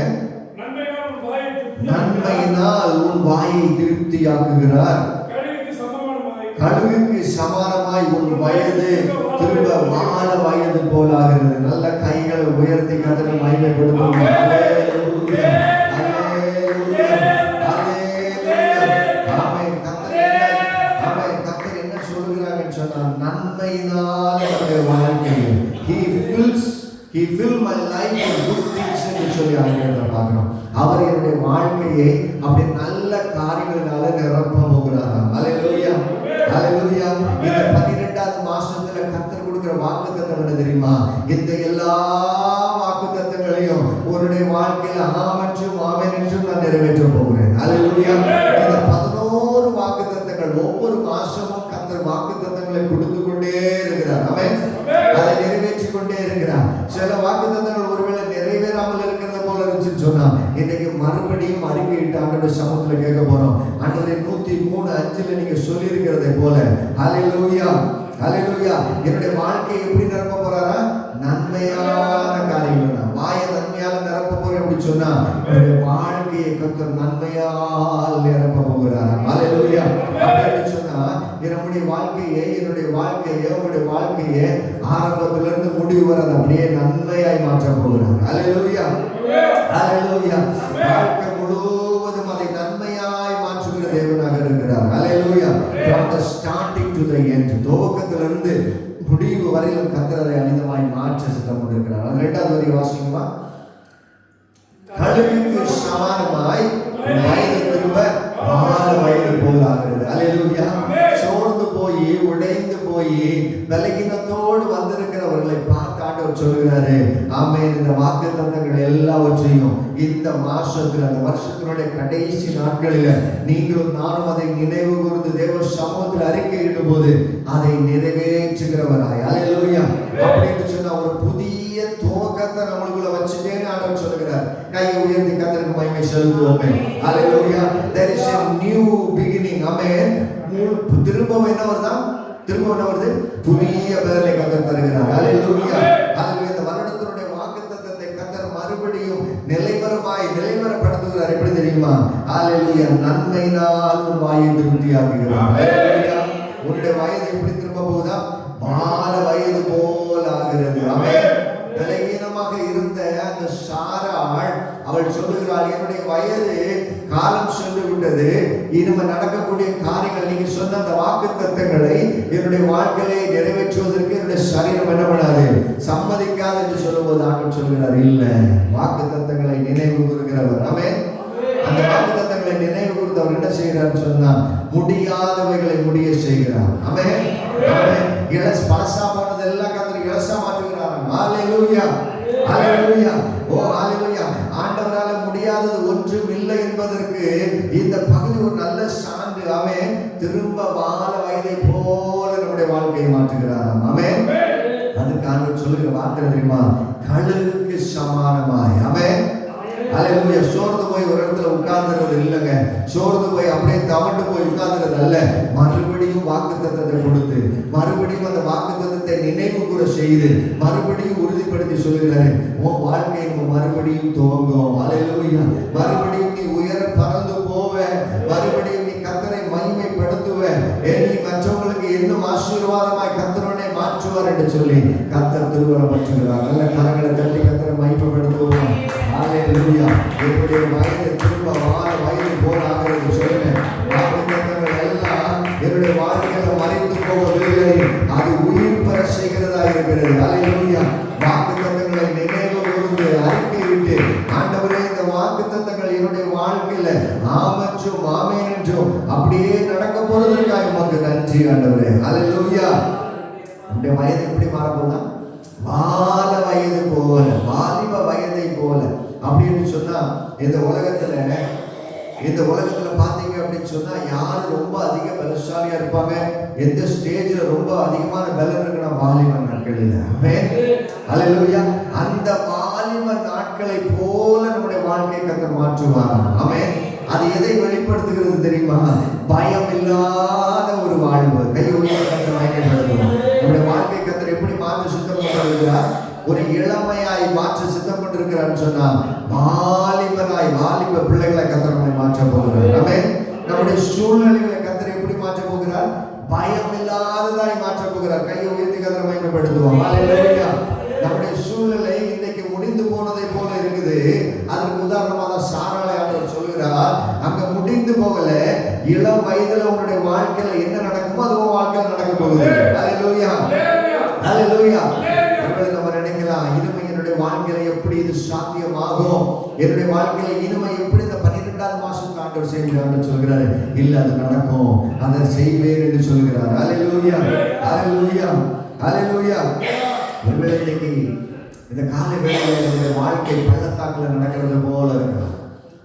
நன்மையினால் உன் வாயை திருப்தியாக்குகிறார். கழுகுக்கு சமானமாய் உன் வயது திரும்ப வாழ வயது சொன்னார், நன்மையினால் என்னுடைய வாழ்க்கையில் he filled my life with good things என்று சொல்லி ஆங்கிலத்தில் பார்க்கிறோம். அவர் என்னுடைய வாழ்க்கையை அப்படி நல்ல காரியங்களால நிரப்ப போகிறாராம். ஹல்லேலூயா, ஹல்லேலூயா. இந்த 12வது மாசத்துல கர்த்தர் கொடுக்கிற வாக்குத்தத்தம் என்ன தெரியுமா? இந்த எல்லா வாக்குத்தத்தங்களையும் உன்னுடைய வாழ்க்கையில ஆமென்றும் ஆமென் என்றும் நான் நிறைவேற்ற போகிறேன். ஹல்லேலூயா. இந்த 11 வாக்குத்தத்தங்கள் ஒவ்வொரு மாசமும் கர்த்தர் வாக்குத்தத்தங்களை கொடுத்து கொண்டே இருக்கிறார். ஆமென். அதை நிறைவேற்றி கொண்டே இருக்கிறார். சில வாக்குத்தத்தங்கள் ஒருவேளை நிறைவேறாமல் இருக்கிறது போல இருந்துச்சுன்னு சொன்னா இன்னைக்கு மறுபடியும் அறிக்கையிட்டு ஆண்டவருடைய சமூகத்துல கேட்க போறோம். ஆண்டவரே 103:5 நீங்க சொல்லி இருக்கிறதை போல ஹல்லேலூயா, ஹல்லேலூயா, என்னுடைய வாழ்க்கையை எப்படி நிரப்ப போறாரா? நன்மையான காரியங்கள். வாயை நன்மையால நிரப்ப போறேன் அப்படின்னு சொன்னா என்னுடைய வாழ்க்கையை கர்த்தர் நன்மையால் நிரப்ப போகிறாரா? ஹல்லேலூயா. அப்படின்னு சொன்னா என்னுடைய வாழ்க்கையை உங்களுடைய வாழ்க்கையை ஆரம்பத்திலிருந்து முடிவு வரை அப்படியே நன்மையாய் மாற்ற போகிறார். ஹல்லேலூயா, ஹல்லேலூயா. வாழ்க்கை முழுவதும் அதை நன்மையாய் மாற்றுகிற தேவனாக இருக்கிறார். ஹல்லேலூயா. From the starting to the end, துவக்கத்திலிருந்து முடிவு வரையிலும் கர்த்தர் அதை அனிதமாய் மாற்ற சித்தம் கொண்டிருக்கிறார். அது 2வது வரி வாசிக்குமா? கழுகுக்கு சமானமாய் வயது திரும்ப 4 வயது போல ஆகிறது. ஹல்லேலூயா. சோர்ந்து போய் உடைந்து போய் பலகீனத்தோடு வந்திருக்கிறவர்களை பார்த்து ஆண்டவர் சொல்கிறாரு, ஆமென், இந்த வாக்குத்தத்தங்கள் எல்லாவற்றையும் இந்த மாசத்துல அந்த வருஷத்தினுடைய கடைசி நாட்களில நீங்களும் நானும் அதை நினைவு கூர்ந்து தேவ சமூகத்தில் அறிக்கையிடும் போது அதை நிறைவேற்றுகிறவராய். ஹல்லேலூயா. அப்படின்னு சொன்னா ஒரு புதிய துவக்கத்தை நம்மளுக்குள்ள வச்சுட்டேன்னு ஆண்டவர் சொல்லுகிறார். கையை உயர்த்தி கர்த்தருக்கு மகிமை செலுத்துவோமே. ஹல்லேலூயா. There is a new beginning. ஆமென். திரும்பவும் என்ன வருது? புதிய பலனை கர்த்தர் தருகிறார். ஹல்லேலூயா. ஹல்லேலூயா. இந்த வருடத்தினுடைய வாக்குத்தத்தத்தை கர்த்தர் மறுபடியும் நிலைவரப்படுத்துகிறார். எப்படி தெரியுமா? ஹல்லேலூயா. நன்மையினால் உன் வாயை திருப்தியாக்குகிறார். ஹல்லேலூயா. உன்னுடைய வயது எப்படி திரும்ப போகுதா? பால வயது போல் ஆகிறது. ஆமென். பலகீனமாக இருந்த அந்த சாராள் அவள் சொல்லுகிறாள், என்னுடைய வயது காலம் சென்று விட்டது, இனிமே நடக்கக்கூடிய காரியங்கள் நீங்க சொன்ன அந்த வாக்குத்தத்தங்களை என்னுடைய வாழ்க்கையை நிறைவேற்றுவதற்கு என்னுடைய சரீரம் என்ன பண்ணாது, சம்மதிக்காது என்று சொல்லும்போது ஆண்டவர் சொல்கிறார், இல்ல, வாக்குத்தத்தங்களை நினைவு கூறுகிறவர். ஆமென். அந்த வாக்குத்தத்தங்களை நினைவு கூர்ந்தவர் என்ன செய்கிறார் சொன்னா, முடியாதவைகளை முடிய செய்கிறார். ஆமென். ஆமென். பழசா போனதெல்லாம் கர்த்தர் இலசா மாற்றுகிறார். ஹல்லேலூயா, ஹல்லேலூயா. ஓ ஹல்லேலூயா. ஆண்டவரால முடியாதது ஒன்றும் இல்லை என்பதற்கு இந்த பகுதி ஒரு நல்ல சான்று. ஆமென். திரும்ப வாழ வயதை போல நம்முடைய வாழ்க்கையை மாற்றுகிறாராம். ஆமென். அதுக்கு ஆண்டவர் சொல்லுகிற வார்த்தை தெரியுமா? கழுகுக்கு சமானமாய். ஆமென். ஹல்லேலூயா. சோர்ந்து போய் ஒரு இடத்துல உட்கார்ந்துறது இல்லைங்க. சோர்ந்து போய் அப்படியே தவண்டு போய் உட்கார்ந்துறது அல்ல. மறுபடியும் வாக்குத்தத்தத்தை கொடுத்து, மறுபடியும் அந்த வாக்குத்தத்தத்தை நினைவு கூற செய்து, மறுபடியும் உறுதிப்படுத்தி சொல்கிறாரு, உன் வாழ்க்கை மறுபடியும் துவங்கும். ஹல்லேலூயா. மறுபடியும் நீ உயர பறந்து போவ, மறுபடியும் நீ கர்த்தரை மகிமைப்படுத்துவ, நீ மற்றவங்களுக்கு இன்னும் ஆசீர்வாதமாய் கர்த்தரோடே மாற்றுவார் என்று சொல்லி கர்த்தர் திருவரப்பட்டுகிறார். நல்ல கரங்களை தட்டி கர்த்தரை மகிமைப்படுத்துவோம். ஹல்லேலூயா. என்னுடைய வயது திரும்ப வாழ வயது போல ஆகிறது. சொல்லுங்க, வாக்குத்தத்தங்கள் எல்லாம் என்னுடைய வாழ்க்கையில மறைத்து போவதில்லை, அது உயிர் பெற செய்கிறதா இருக்கிறது. ஹல்லேலூயா. வாக்குத்தத்தங்களை நினைவு கூர்ந்து அறிக்கையிட்டு, ஆண்டவரே, இந்த வாக்குத்தத்தங்கள் என்னுடைய வாழ்க்கையில ஆமென்றும் ஆமென் என்றும் அப்படியே நடக்க போறதற்காக உமக்கு நன்றி ஆண்டவரே. ஹல்லேலூயா. உன்னுடைய வயது எப்படி மாறப்போகுதா? வால வயது போல, வாலிப வயதை போல. அப்படின்னு சொன்னா இந்த உலகத்துல பாத்தீங்க அப்படின்னு சொன்னா யாரு ரொம்ப அதிக பலசாலியா இருப்பாங்க, எந்த ஸ்டேஜ்ல ரொம்ப அதிகமான பலம் இருக்குன்னா வாலிப நாட்களில். ஆமென். ஹல்லேலூயா. அந்த வாலிப நாட்களை போல நம்முடைய வாழ்க்கையை கர்த்தர் மாற்றுவார். ஆமென். அது எதை வெளிப்படுத்துகிறது தெரியுமா? பயம் இல்லாத ஒரு வாழ்வு. கையை கர்த்தர் மகிமைப்படுத்துவோம். நம்முடைய வாழ்க்கை கர்த்தர் எப்படி மாற்ற சித்தம் கொண்டிருக்கிறார்? ஒரு இளமையாய் மாற்ற சித்தம் கொண்டிருக்கிறான்னு சொன்னா வாலிபனாய், வாலிப பிள்ளைகளை கர்த்தர் நம்மை மாற்ற போகிறார். ஆமென். நம்முடைய சூழ்நிலைகளை கர்த்தர் எப்படி மாற்ற போகிறார்? பயம் இல்லாததாய் மாற்ற போகிறார். கையை உயர்த்தி கர்த்தரை மகிமைப்படுத்துவோம். ஹல்லேலூயா. நம்முடைய சூழ்நிலை இன்னைக்கு முடிந்து போனதை போல இருக்குது. அதற்கு உதாரணமாக சாராளை ஆண்டவர் சொல்கிறார், அங்க முடிந்து போகல, இளம் வயதுல உன்னுடைய வாழ்க்கையில என்ன நடக்குமோ அது உன் வாழ்க்கையில நடக்க போகுது. ஹalleluya, ஹalleluya. நம்ம நினைக்கலாம் இனிமே என்னுடைய வாழ்க்கையில எப்படி இது சாத்தியமாகும், என்னுடைய வாழ்க்கையில இனிமே எப்படி இந்த 12வது மாசம் ஆண்டவர் செய்கிறார் சொல்கிறாரு. இல்ல, அது நடக்கும், அதை செய்வேன் என்று சொல்கிறார். ஹalleluya, ஹalleluya, ஹalleluya. ஒருவேளை இன்னைக்கு இந்த காலை வேளையில நம்முடைய வாழ்க்கை பள்ளத்தாக்குல நடக்கிறது போல இருக்கலாம்.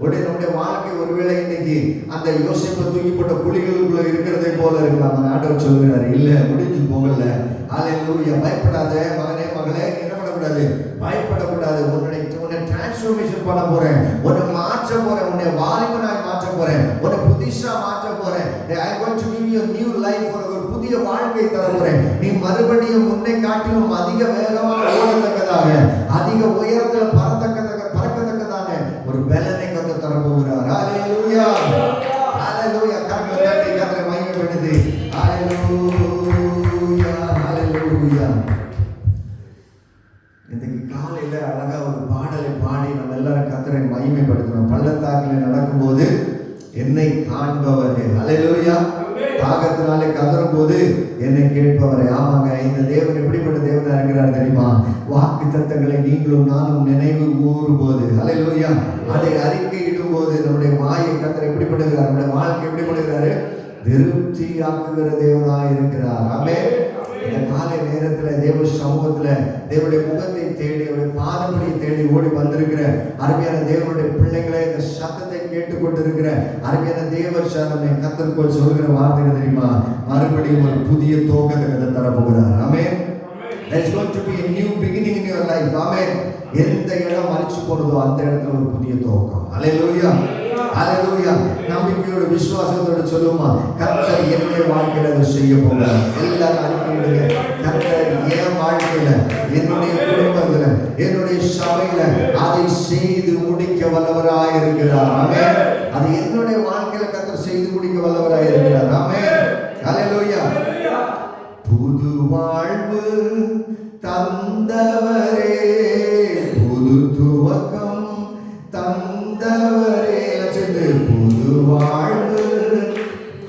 நம்முடைய வாழ்க்கை ஒருவேளை இன்னைக்கு அந்த யோசேப்பு தூக்கி போட்ட குழிகளுக்குள்ள இருக்கிறதை போல இருக்கலாம். ஆண்டவர் சொல்கிறார், இல்ல, முடிஞ்சு போகல. ஹalleluya. பயப்படாத மகனே மகளே, என்ன பண்ணக்கூடாது, பயப்படக்கூடாது. உன்னை டிரான்ஸ்ஃபர்மேஷன் பண்ண போறேன், உன்னை மாற்ற போறேன், உன்னை வாலிபனாய் மாற்ற போறேன், உன்னை புதுசா மாற்ற போறேன். I am going to give you a new life. ஒரு புதிய வாழ்க்கை தர போறேன். நீ மறுபடியும் முன்னை காட்டிலும் அதிக வேகமாக ஓடத்தக்கதாக, அதிக உயரத்துல பறக்கத்தக்கதாக ஒரு பலனை கத்து தர போகிறார். ஹalleluya, ஹalleluya. கரங்களை தட்டி கர்த்தரை மகிமைப்படுத்து. ஹalleluya, ஹalleluya. இன்னைக்கு காலையில அழகா ஒரு பாடலை பாடி நம்ம எல்லாரும் கர்த்தரை மகிமைப்படுத்தணும். பள்ளத்தாக்கில் நடக்கும்போது என்னை காண்பவரே, ஹalleluya. தாகத்தினாலே கதறும் போது என்னை கேட்பவரே. ஆமாங்க, இந்த தேவன் எப்படிப்பட்ட தேவனா இருக்கிறார் தெரியுமா? வாக்குத்தத்தங்களை நீங்களும் நானும் நினைவு கூறும் போது, ஹalleluya, அதை அறிக்கையிடும் போது நம்முடைய வாயை கர்த்தர் எப்படி பண்ணுகிறார், நம்முடைய வாழ்க்கை எப்படி பண்ணுகிறாரு, திருப்தியாக்குகிற தேவனாய் இருக்கிறார். ஆமென். இந்த காலை நேரத்துல தேவ சமூகத்துல தேவனுடைய முகத்தை தேடி அவருடைய பாதப்படியை தேடி ஓடி வந்திருக்கிற அருமையான தேவனுடைய பிள்ளைகளை, இந்த சத்தத்தை கேட்டுக்கொண்டிருக்கிற அருமையான தேவ சரணமே, கர்த்தர் சொல்கிற வார்த்தை தெரியுமா? மறுபடியும் ஒரு புதிய துவக்கத்தை தரப்போகிறார். ஆமென். There's going to be a new beginning in your life. ஆமென். எந்த இடம் மறிச்சு போனதோ அந்த இடத்துல ஒரு புதிய துவக்கம். ஹalleluya, ஹalleluya. நம்பிக்கையோட விசுவாசத்தோட சொல்லுமா, கர்த்தர் என்னுடைய வாழ்க்கையில அதை செய்ய போகிறார். எல்லாரும் அறிக்கையிடுங்க, கர்த்தர் என் வாழ்க்கையில, என்னுடைய குடும்பத்துல, என்னுடைய சபையில அதை செய்து முடிக்க வல்லவராய் இருக்கிறார். ஆமென். அது என்னுடைய வாழ்க்கையில கர்த்தர் செய்து முடிக்க வல்லவராய் இருக்கிறார். ஆமென், ஹalleluya. புது வாழ்வு தந்தவரே, புது துவக்கம் தந்தவரே, புது வாழ்வு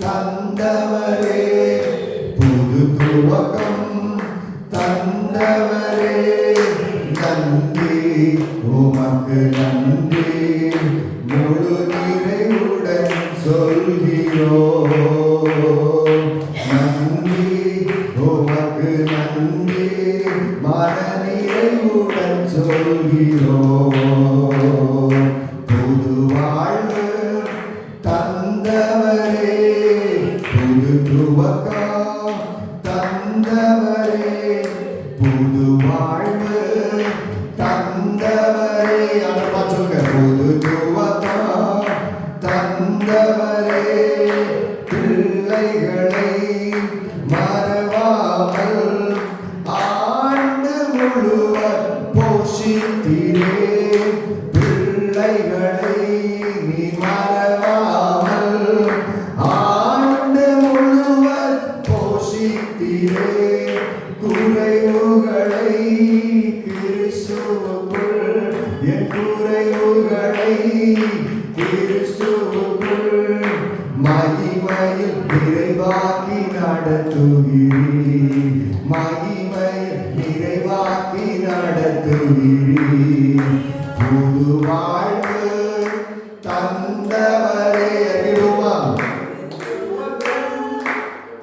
தந்தவரே, புது துவக்கம் தந்தவரே, நன்றி உமக்கு நன்றி, முழு நிறைவுடன் சொல்கிறோம். நன்றி உமக்கு நன்றி, மன நிறைவுடன் சொல்கிறோம். புது வாழ்வு தந்தவரே, புது துவக்கம் தந்தவரே, புது வாழ்வு தந்தவரே. அதை சொல்லுங்க, புது துவக்கம் தந்தவரே, பிள்ளைகளை மறவாமல் ஆண்டு முழுவர் போஷித்தீரே. பிள்ளைகளை நீ மறவாமல் ஆண்டு முழுவர் போஷித்தீரே. குறைவுகளை கிறிஸ்துவுக்குள், என் குறைவுகளை கிறிஸ்துவுக்குள் மகிமையில் நிறைவாக்கி நடத்துகிறீர். மகிமையில் நிறைவாக்கி நடத்துகிறீர். புது வாழ்வு தந்தவரே, அறிவுமா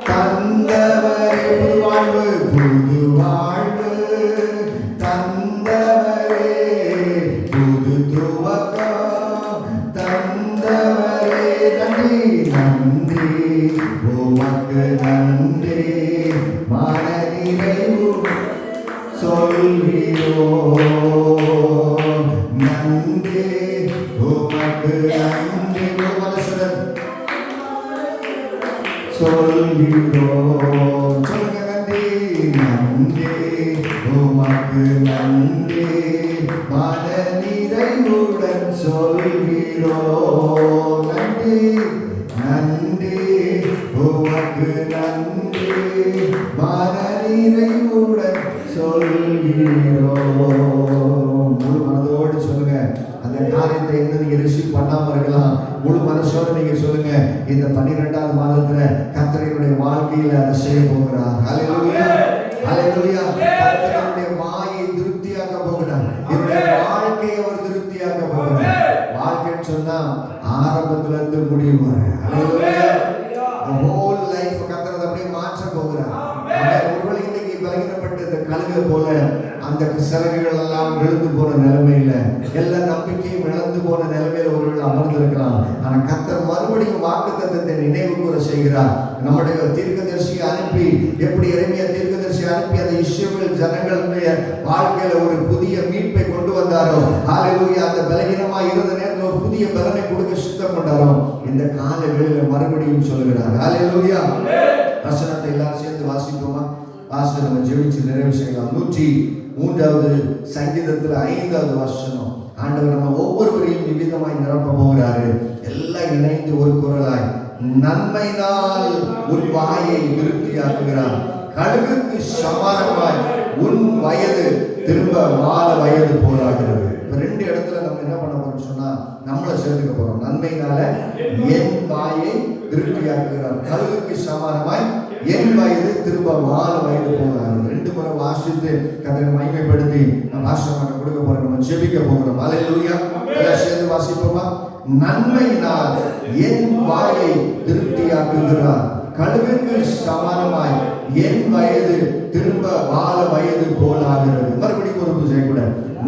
தந்தவரே, புது வாழ்வு, புது வாழ்வு தந்தவரே, புது துவக்கம் தந்தவரே. நன்றி நன்றி உமக்கு நன்றி, மன நிறைவு சொல்கிறோம். நன்றி உமக்கு நன்றி, மனசுடன் சொல்கிறோம். சொல்லுங்க, நன்றி நன்றி உமக்கு நன்றி, மன நிறைவுடன் சொல்கிறோம். நன்றி நன்றி உமக்கு நன்றி, மன நிறைவுடன் சொல்கிறோம். முழு மனதோடு சொல்லுங்க. அந்த காரியத்தை இன்னும் நீங்க ரிசீவ் பண்ணாம இருக்கலாம். முழு மனசோட நீங்க சொல்லுங்க, இந்த 12வது மாதத்துல கர்த்தர் என்னுடைய வாழ்க்கையில அதை செய்ய போகிறார். ஹல்லேலூயா, ஹல்லேலூயா. கர்த்தர் என்னுடைய வாயை திருப்தியாக்க போகிறார். என்னுடைய வாழ்க்கையை அவர் திருப்தியாக்க போகிறார். வாழ்க்கைன்னு சொன்னா ஆரம்பத்துல இருந்து முடிவு வரை, ஹல்லேலூயா, ஹோல் லைஃப் கர்த்தர் அப்படியே மாற்ற போகிறார். ஒருவேளை இன்னைக்கு பலகீனப்பட்டு இந்த கழுகை போல அந்த சிறகுகள் எல்லாம் விழுந்து போன நிலைமையில, எல்லா நம்பிக்கையும் இழந்து போன நிலைமையில ஒருவேளை அமர்ந்திருக்கலாம். ஆனா கர்த்தர் மறுபடியும் வாக்குத்தத்தத்தை நினைவு கூற செய்கிறார். நம்முடைய தீர்க்கதரிசியை அனுப்பி, எப்படி எரேமியா தீர்க்கதரிசியை அனுப்பி அந்த இஸ்ரவேல் ஜனங்களுடைய வாழ்க்கையில ஒரு புதிய மீட்பை கொண்டு வந்தாரோ, ஹல்லேலூயா, அந்த பலகீனமா இருந்த நேரத்தில் ஒரு புதிய பலனை கொடுக்க சுத்தம் கொண்டாரோ, இந்த கால வேளையில மறுபடியும் சொல்கிறார். ஹல்லேலூயா. வசனத்தை எல்லாரும் சேர்ந்து வாசிப்போமா? வாசனை நம்ம ஜெபிச்சு நிறைவு செய்யலாம். 103வது சங்கீதத்தில் 5வது வசனம். ஆண்டவர் நம்ம ஒவ்வொருவரையும் விவிதமாய் நிரப்ப போகிறாரு. எல்லாம் இணைந்து ஒரு குரலாய், நன்மையினால் உன் வாயை திருப்தியாக்குகிறார், கழுகுக்கு சமானமாய் உன் வயது திரும்ப வாழ வயது போராகிறது. இப்ப 2 இடத்துல நம்ம என்ன பண்ண போறோம் சொன்னா, நம்மளை சேர்த்துக்க போறோம். நன்மையினால என் வாயை திருப்தியாக்குகிறார், கழுகுக்கு சமானமாய் என் வயது திரும்ப வாழ வயது போகிறார். 2 முறை வாசித்து கர்த்தரை மகிமைப்படுத்தி நம்ம ஆசீர்வாதம் கொடுக்க போறோம். நம்ம ஜெபிக்க போகிறோம். ஹல்லேலூயா. எல்லாம் சேர்ந்து வாசிப்போமா? நன்மையினால் என் வாயை திருப்தியாக்குகிறார், கழுகுக்கு சமானமாய் என் வயது திரும்ப வாழ வயது போலாகிறது. மறுபடியும் ஒரு பூஜை கூட.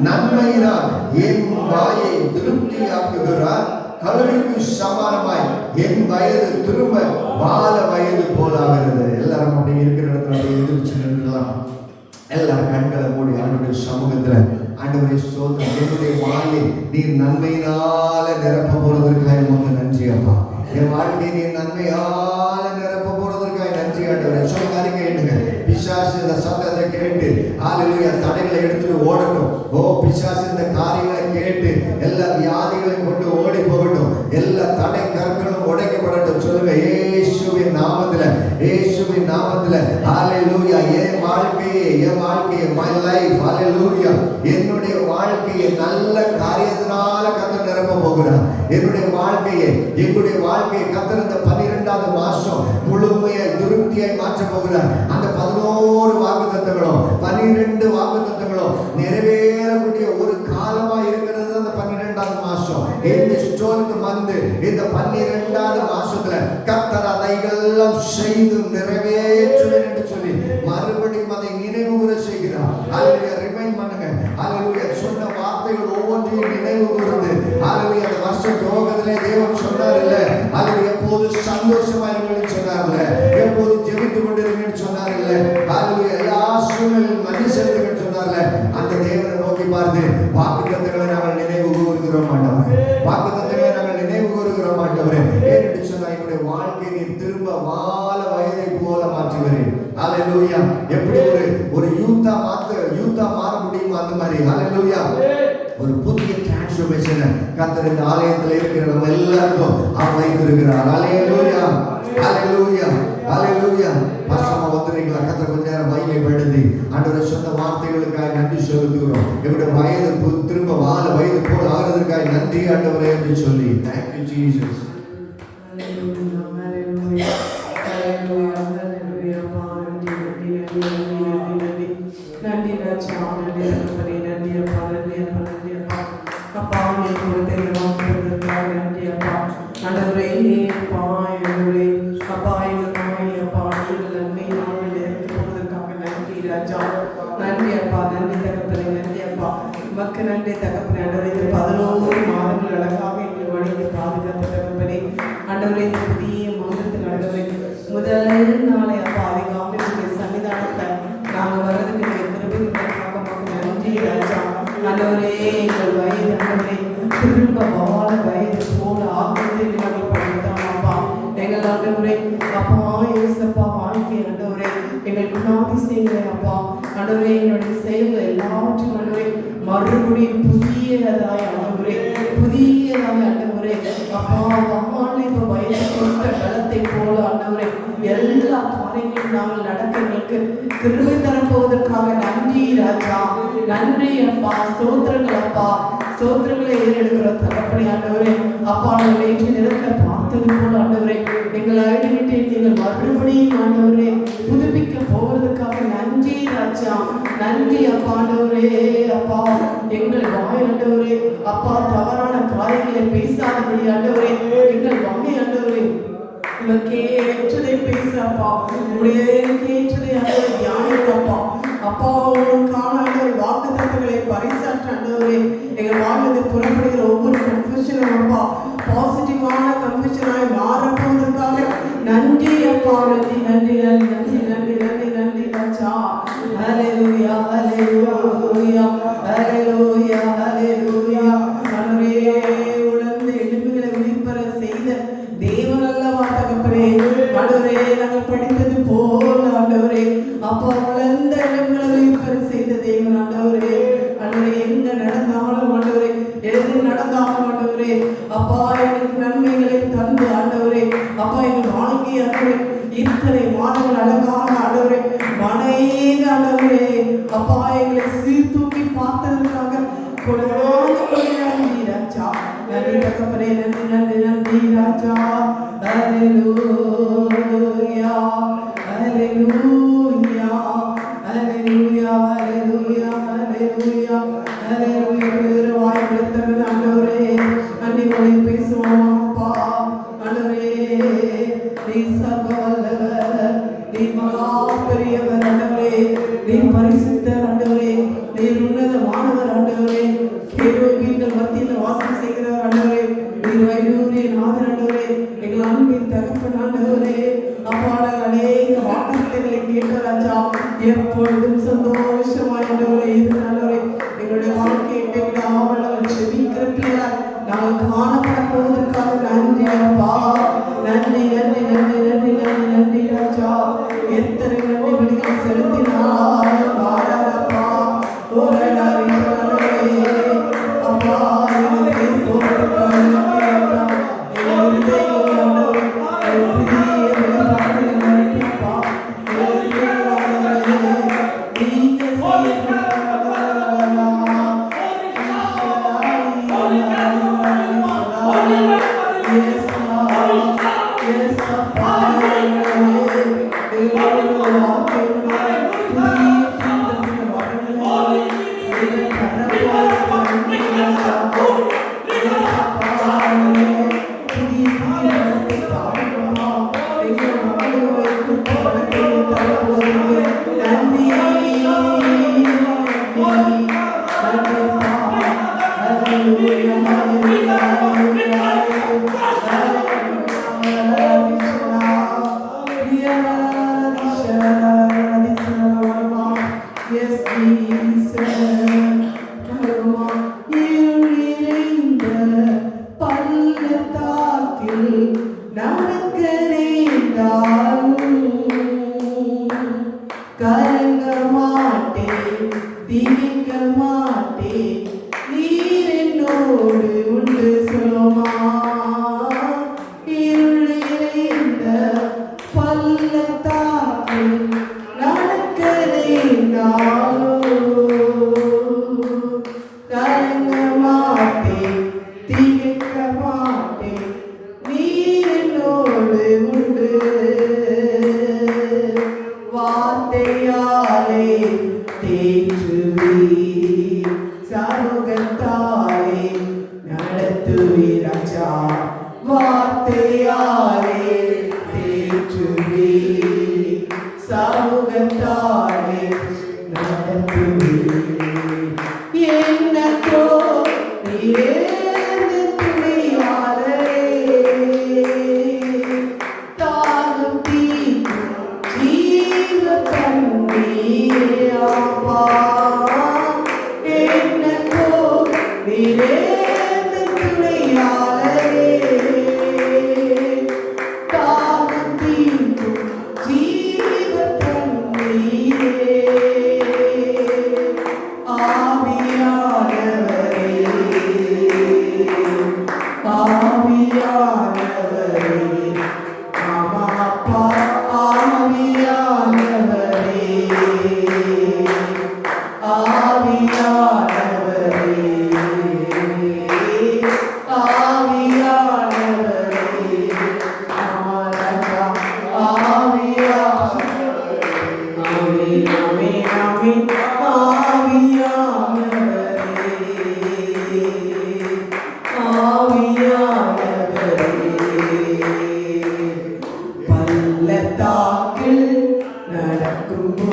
நன்மையினால் என் வாயை திருப்தியாக்குகிறார், கழுகுக்கு சமானமாய் என் வயது திரும்ப வாழ வயது போலாகிறது. எல்லாரும் அப்படி இருக்கிற இடத்துல எதிர்த்து நின்றுலாம். எல்லாரும் கண்களை மூடி ஆண்டவருடைய சமூகத்துல, ஆண்டவரே ஸ்தோத்திரம், என்னுடைய வாயை நீர் நன்மையினால நிரப்ப போறதற்காக உமக்கு நன்றி அப்பா. என் வாழ்க்கையை நீர் நன்மையால நிரப்ப போறதற்காக நன்றி ஆண்டவரே. சொல்லுங்க, கேட்டுங்க. பிசாசு இந்த சத்தத்தை கேட்டு ஹல்லேலூயா தடைகளை எடுத்துட்டு ஓடட்டும். ஓ பிசாசு இந்த காரியங்களை கேட்டு எல்லா வியாதிகளையும் கொண்டு ஓடி போகட்டும். எல்லா தடை கற்களும் உடைக்கப்படட்டும். சொல்லுங்க, இயேசுவின் நாமத்துல, இயேசுவின் நாமத்துல. ஹல்லேலூயா. என் வாழ்க்கையை my life, ஹல்லேலூயா, என்னுடைய வாழ்க்கையை நல்ல காரியத்தினால கர்த்தர் நிரப்ப போகிறார். என்னுடைய வாழ்க்கையை கர்த்தர் இந்த 12வது மாசம் முழுமையாய் திருப்தியாய் மாற்ற போகிறார். அந்த 11 வாக்குத்தத்தங்களும் 12 வாக்குத்தத்தங்களும் நிறைவேறக்கூடிய ஒரு காலமா இருக்கிறது அந்த 12வது மாசம். இந்த ஸ்டோருக்கு வந்து இந்த 12வது மாசத்துல கர்த்தர் அதையெல்லாம் செய்து நிறைவேற்றுவேன் என்று சொல்லி மறுபடியும் அதை நினைவு கூற செய்கிறார். ஹல்லேலூயா. ரிமைண்ட் பண்ணுங்க. ஹல்லேலூயா. சொன்ன வார்த்தைகள் ஒவ்வொன்றையும் நினைவு கூர்ந்து, ஹல்லேலூயா, அந்த வருஷ துவக்கத்திலே தேவன் சொன்னார் இல்ல, ஹல்லேலூயா, எப்போது சந்தோஷமா இருங்கன்னு சொன்னார் இல்ல, எப்போது ஜெபித்துக் கொண்டிருங்கன்னு சொன்னார் இல்ல, ஹல்லேலூயா, எல்லா சூழ்நிலையிலும் நன்றி செலுத்துங்கன்னு சொன்னார்ல. அந்த தேவனை நோக்கி பார்த்து வாக்குத்தத்தங்களை நாங்கள் நினைவு கூறுகிறோம் ஆண்டவரே. வாக்குத்தத்தங்களை நாங்கள் நினைவு கூறுகிறோம் ஆண்டவரே. ஏன்னு சொன்னா, என்னுடைய வாழ்க்கையை நீர் திரும்ப வாழ வயதை போல மாற்றுகிறேன். ஹல்லேலூயா. எப்படி ஒரு யூத்தா மாற முடியுமா அந்த மாதிரி, ஹல்லேலூயா, ஒரு புதிய டிரான்ஸ்ஃபர்மேஷனை கர்த்தர் இந்த ஆலயத்தில் இருக்கிற நம்ம எல்லாருக்கும் வைத்திருக்கிறார். ஹல்லேலூயா, ஹல்லேலூயா, ஹல்லேலூயா. பசமா வந்துறீங்களா? கர்த்தர் கொஞ்ச நேரம் மகிமைப்படுத்தி ஆண்டவரே சொன்ன வார்த்தைகளுக்காக நன்றி செலுத்துகிறோம். எங்களுடைய வயது திரும்ப வாழ வயது போல் ஆகிறதுக்காக நன்றி ஆண்டவரே என்று சொல்லி thank you Jesus. நன்றி தகப்பனே. ஆண்டவரே, இந்த 11 மாதங்கள் அழகாக எங்களை வழங்கி பாதுகாத்த தகப்பனே. ஆண்டவரே, இந்த புதிய மாதத்தில் ஆண்டவரே முதல் நாளை அப்பா அதிகாலை உங்களுடைய சன்னிதானத்தை நாங்கள் வர்றதுக்கு நீங்கள் திருப்பி நன்றி ராஜா. ஆண்டவரே, எங்கள் வயது ஆண்டவரே திரும்ப வாழ வயது போல ஆகிறது நாங்கள் படித்தோம் அப்பா. எங்கள் ஆண்டவரே அப்பா ஏசப்பா வாழ்க்கை ஆண்டவரே எங்களுக்கு நாதிசைகளை அப்பா ஆண்டவரே எங்களுடைய செயல்கள் எல்லாவற்றையும் ஆண்டவரே மறுபடியும் புதியதாய் ஆண்டவரே ஆண்டவரே அப்பா அம்மாவில் இப்போ வயது கொடுத்த பலத்தை போல ஆண்டவரே எல்லா காரியங்களும் நாங்கள் நடக்க எங்களுக்கு கிருபை தரப்போவதற்காக நன்றி ராஜா. நன்றி அப்பா. ஸ்தோத்திரங்கள் அப்பா. ஸ்தோத்திரங்களை ஏறெடுக்கிற தகப்பனே ஆண்டவரே. அப்பா நாங்கள் நேற்று நேரத்தில் பார்த்தது போல ஆண்டவரே எங்கள் ஐடென்டிட்டியை நீங்கள் மறுபடியும் ஆண்டவரே புதுப்பிக்க போவதற்காக நன்றி ராஜா. நன்றி அப்பா ஆண்டவரே. அப்பா எங்கள் வாய் ஆண்டவரே அப்பா தவறான காரியங்களை பேசாதபடி ஆண்டவரே எங்கள் வாய் ஆண்டவரே உனக்கு ஏற்றதை பேசுறப்பா. உடைய ஏற்றதை ஆண்டவரை தியானிக்கிறப்பா. அப்பா உனக்கான வாக்கு தத்துவங்களை பரிசாற்ற ஆண்டவரே எங்கள் வாழ்ந்து புறப்படுகிற ஒவ்வொரு கன்ஃபெஷனும் அப்பா பாசிட்டிவான கன்ஃபெஷனாய் மாறப்போவதற்காக நன்றி அப்பா. நன்றி நன்றி நன்றி நன்றி நன்றி நன்றி நன்றி ராஜா. ஹல்லேலூயா ஹல்லேலூயா ஹல்லேலூயா ஹல்லேலூயா. ஆண்டவரே உலர்ந்த எலும்புகளை உயிர்ப்பற செய்த தேவன் அல்லவா தகப்பனே. ஆண்டவரே நாங்கள் படித்தது போல ஆண்டவரே அப்பா உலர்ந்த எலும்புகளை உயிர்ப்பற செய்த தேவன் ஆண்டவரே. ஆண்டவரே எங்க நடந்தாலும் ஆண்டவரே எது நடந்தாலும் ஆண்டவரே அப்பா எங்களுக்கு நன்மைகளை தந்து ஆண்டவரே அப்பா எங்கள் வாழ்க்கை ஆண்டவரே இத்தனை மாதங்கள் அழகாக ஆண்டவரே மனையே ஆண்டவரே அப்பா எங்களை சீர்தூக்கி பார்த்ததற்காக நன்றி ராஜா. நன்றி தகப்பனே. நன்றி நன்றி நன்றி ராஜா. ஹல்லேலூயா ஹல்லேலூயா ஹல்லேலூயா ஹல்லேலூயா ஹல்லேலூயா ஹல்லேலூயா. வாய் விழுத்தவன் ஆண்டவரே நன்றி மொழி பேசுவோம் அப்பா. ஆண்டவரே நீ சர்வ வல்லவர், நீ மகா பெரியவர் ஆண்டவரே, நீ பரிசுத்தர் ஆண்டவரே, நீ உன்னதமானவர் ஆண்டவரே, கேருபீன்கள் மத்தியில் வாசம் செய்கிறவர் ஆண்டவரே, நீ வைடூரிய நாதர் ஆண்டவரே, எங்கள் அன்பின் தகப்பன் ஆண்டவரே. அப்பா நாங்கள் அநேக வாக்குறுதிகளை கேட்ட ராஜா எப்பொழுதும் சந்தோஷமாய் ஆண்டவரே இது ஆண்டவரே எங்களுடைய வாழ்க்கையை விடாமல் அவர் செபிக்கிற பிள்ளையார் நாங்கள் காணப்பட போவதற்காக நன்றி அப்பா. நன்றி நன்றி நன்றி நன்றி நன்றி நன்றி ராஜா. எத்தனை நன்றி வழிகளை செலுத்தினார் பாராதப்பா. ஒரு அப்பா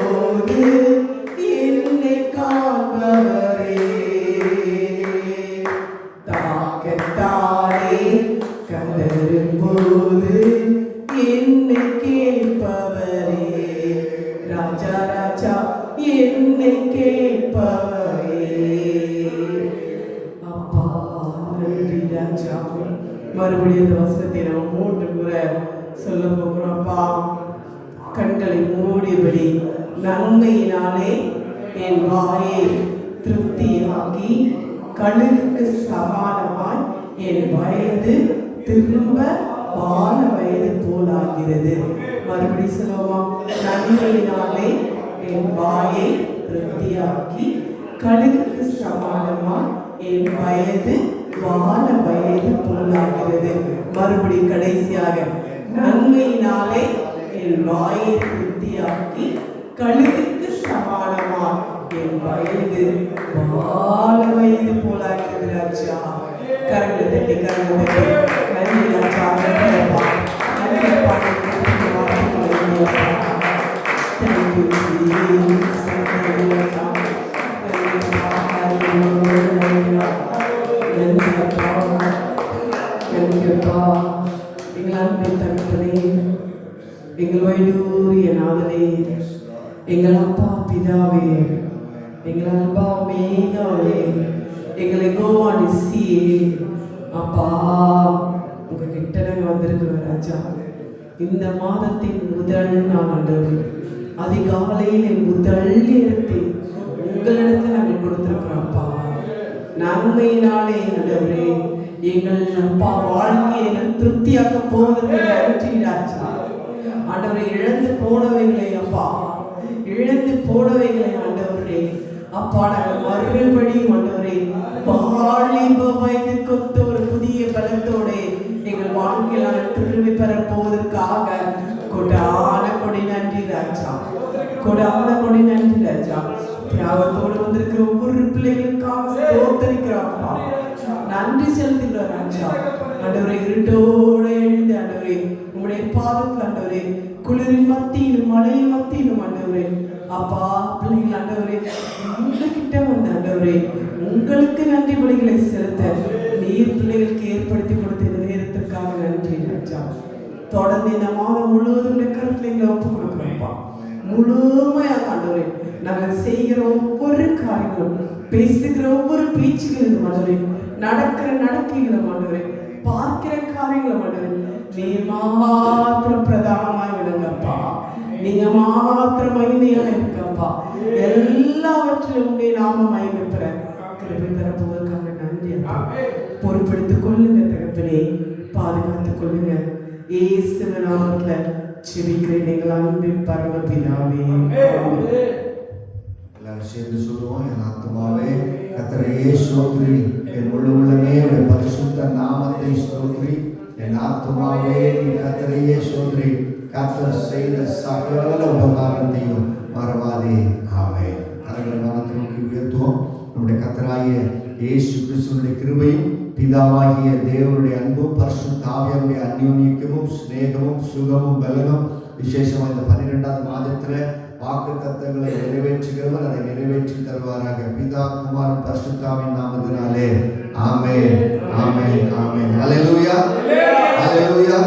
போது என்னை காண்பவரே, தாக்கத்தாலே கதறும் போது என்னை கேட்பவரே, ராஜா ராஜா என்னை கேட்பவரே. அப்பா நன்றி ராஜா. மறுபடியும் இந்த வசனத்தை நம்ம 3 முறை சொல்ல போகிறோம். அப்பா, கண்களை மூடியபடி நன்மையினாலே என் வாயை திருப்தியாக்கி கழுகுக்கு சமானமாய் என் வயது திரும்ப வான வயது போலாகிறது. மறுபடி சொல்லுவோம். நன்மையினாலே என் வாயை திருப்தியாக்கி கழுகுக்கு சமானமாய் என் வயது வான வயது போலாகிறது. மறுபடி கடைசியாக, நன்மையினாலே என் வாயை திருப்தியாக்கி கழுகுக்கு சமானமா என் வயது வான வயது போலாகிறது. ராஜா, கரங்களை தட்டி கரங்களை தட்டி நன்றி ராஜா. நன்றிப்பா, நன்றிப்பா. எங்கள் வைடூரிய நாதனே, எங்கள் அப்பா பிதாவே, எங்கள் அன்பா மேகாவே, எங்களை கோவானிசியே, அப்பா உங்ககிட்ட நாங்கள் வந்திருக்கிறோம் ராஜா. இந்த மாதத்தின் முதல் நாள் ஆண்டவரே, அதிகாலையில் முதல் நேரத்தில் உங்களிடத்தில் நாங்கள் கொடுத்திருக்கிறோம். அப்பா, நன்மையினாலே ஆண்டவரே எங்கள் அப்பா வாழ்க்கையை திருப்தியாக்க போவதற்கு நன்றி ராஜா. ஆண்டவரை இழந்து போனவைகளை அப்பா, இழந்து போனவைகளை ஆண்டவரே அப்பா நாங்கள் மறுபடியும் ஆண்டவரே வாலிப வயது கொத்த ஒரு புதிய பலத்தோட எங்கள் வாழ்க்கையில் நாங்கள் திரும்பி பெற போவதற்காக கொடான கொடி நன்றி ராஜா, கொடான கொடி நன்றி ராஜா. தியாகத்தோடு வந்திருக்கிற ஒவ்வொரு பிள்ளைகளுக்காக ஸ்தோத்திரிக்கிறோம்ப்பா, நன்றி செலுத்துகிறோம் ராஜா. ஆண்டவரை இருட்டோடு எழுந்து ஆண்டவரே உங்களுடைய பாதத்தில் ஆண்டவரே, குளிரின் மத்தியிலும் மழையின் மத்தியிலும் ஆண்டவரே அப்பா பிள்ளைகள் ஆண்டவரே உங்ககிட்ட வந்து ஆண்டவரே உங்களுக்கு நன்றி பலிகளை செலுத்த நீர் பிள்ளைகளுக்கு ஏற்படுத்தி கொடுத்த இந்த நேரத்திற்காக நன்றி ராஜா. தொடர்ந்து இந்த மாதம் முழுவதும் கருத்துல எங்களை ஒப்பு கொடுக்குறோம்ப்பா. முழுமையாக ஆண்டவரே நாங்கள் செய்கிற ஒவ்வொரு காரியங்களும், பேசுகிற ஒவ்வொரு பேச்சுகளும் ஆண்டவரே, நடக்கிற நடக்கைகளும் ஆண்டவரே, பார்க்கிற காரியங்களும் ஆண்டவரே நீ மாத்திரம் பிரதானமாய் விடுங்கப்பா, நீங்க மாத்திரம் மகிமையாக இருக்கப்பா. எல்லாவற்றிலும் உடைய நாம மகிமை பெற கிருபை தரப்போவதற்காக நன்றி அப்பா. பொறுப்பெடுத்துக் கொள்ளுங்க தகப்பனே, பாதுகாத்துக் கொள்ளுங்க. இயேசுவின் நாமத்துல ஜெபிக்கிறேன் எங்கள் அன்பின் பரமபிதாவே. எல்லாரும் சேர்ந்து சொல்லுவோம். என் ஆத்துமாவே கர்த்தரையே ஸ்தோத்திரி, என் உள்ளமே உடைய பரிசுத்த நாமத்தை ஸ்தோத்திரி. என் ஆத்துமாவே நீ கர்த்தரையே ஸ்தோத்திரி, கர்த்தர் செய்த சகல உபகாரத்தையும் மறவாதே. ஆமென். கரங்களை வானத்தை நோக்கி உயர்த்துவோம். நம்முடைய கர்த்தராகிய இயேசு கிறிஸ்துவினுடைய கிருபையும் பிதாவாகிய தேவனுடைய அன்பும் பரிசுத்த ஆவியாருடைய அந்யோன்யமும் சிநேகமும் சுகமும் பலனும் விசேஷமாக இந்த 12வது மாதத்தில் வாக்குத்தத்தங்களை நிறைவேற்றுகிறவர் அதை நிறைவேற்றி தருவாராக. பிதா குமாரன் பரிசுத்தாவின் நாமத்தினாலே ஆமென், ஆமென், ஆமென். ஹல்லேலூயா, ஹல்லேலூயா.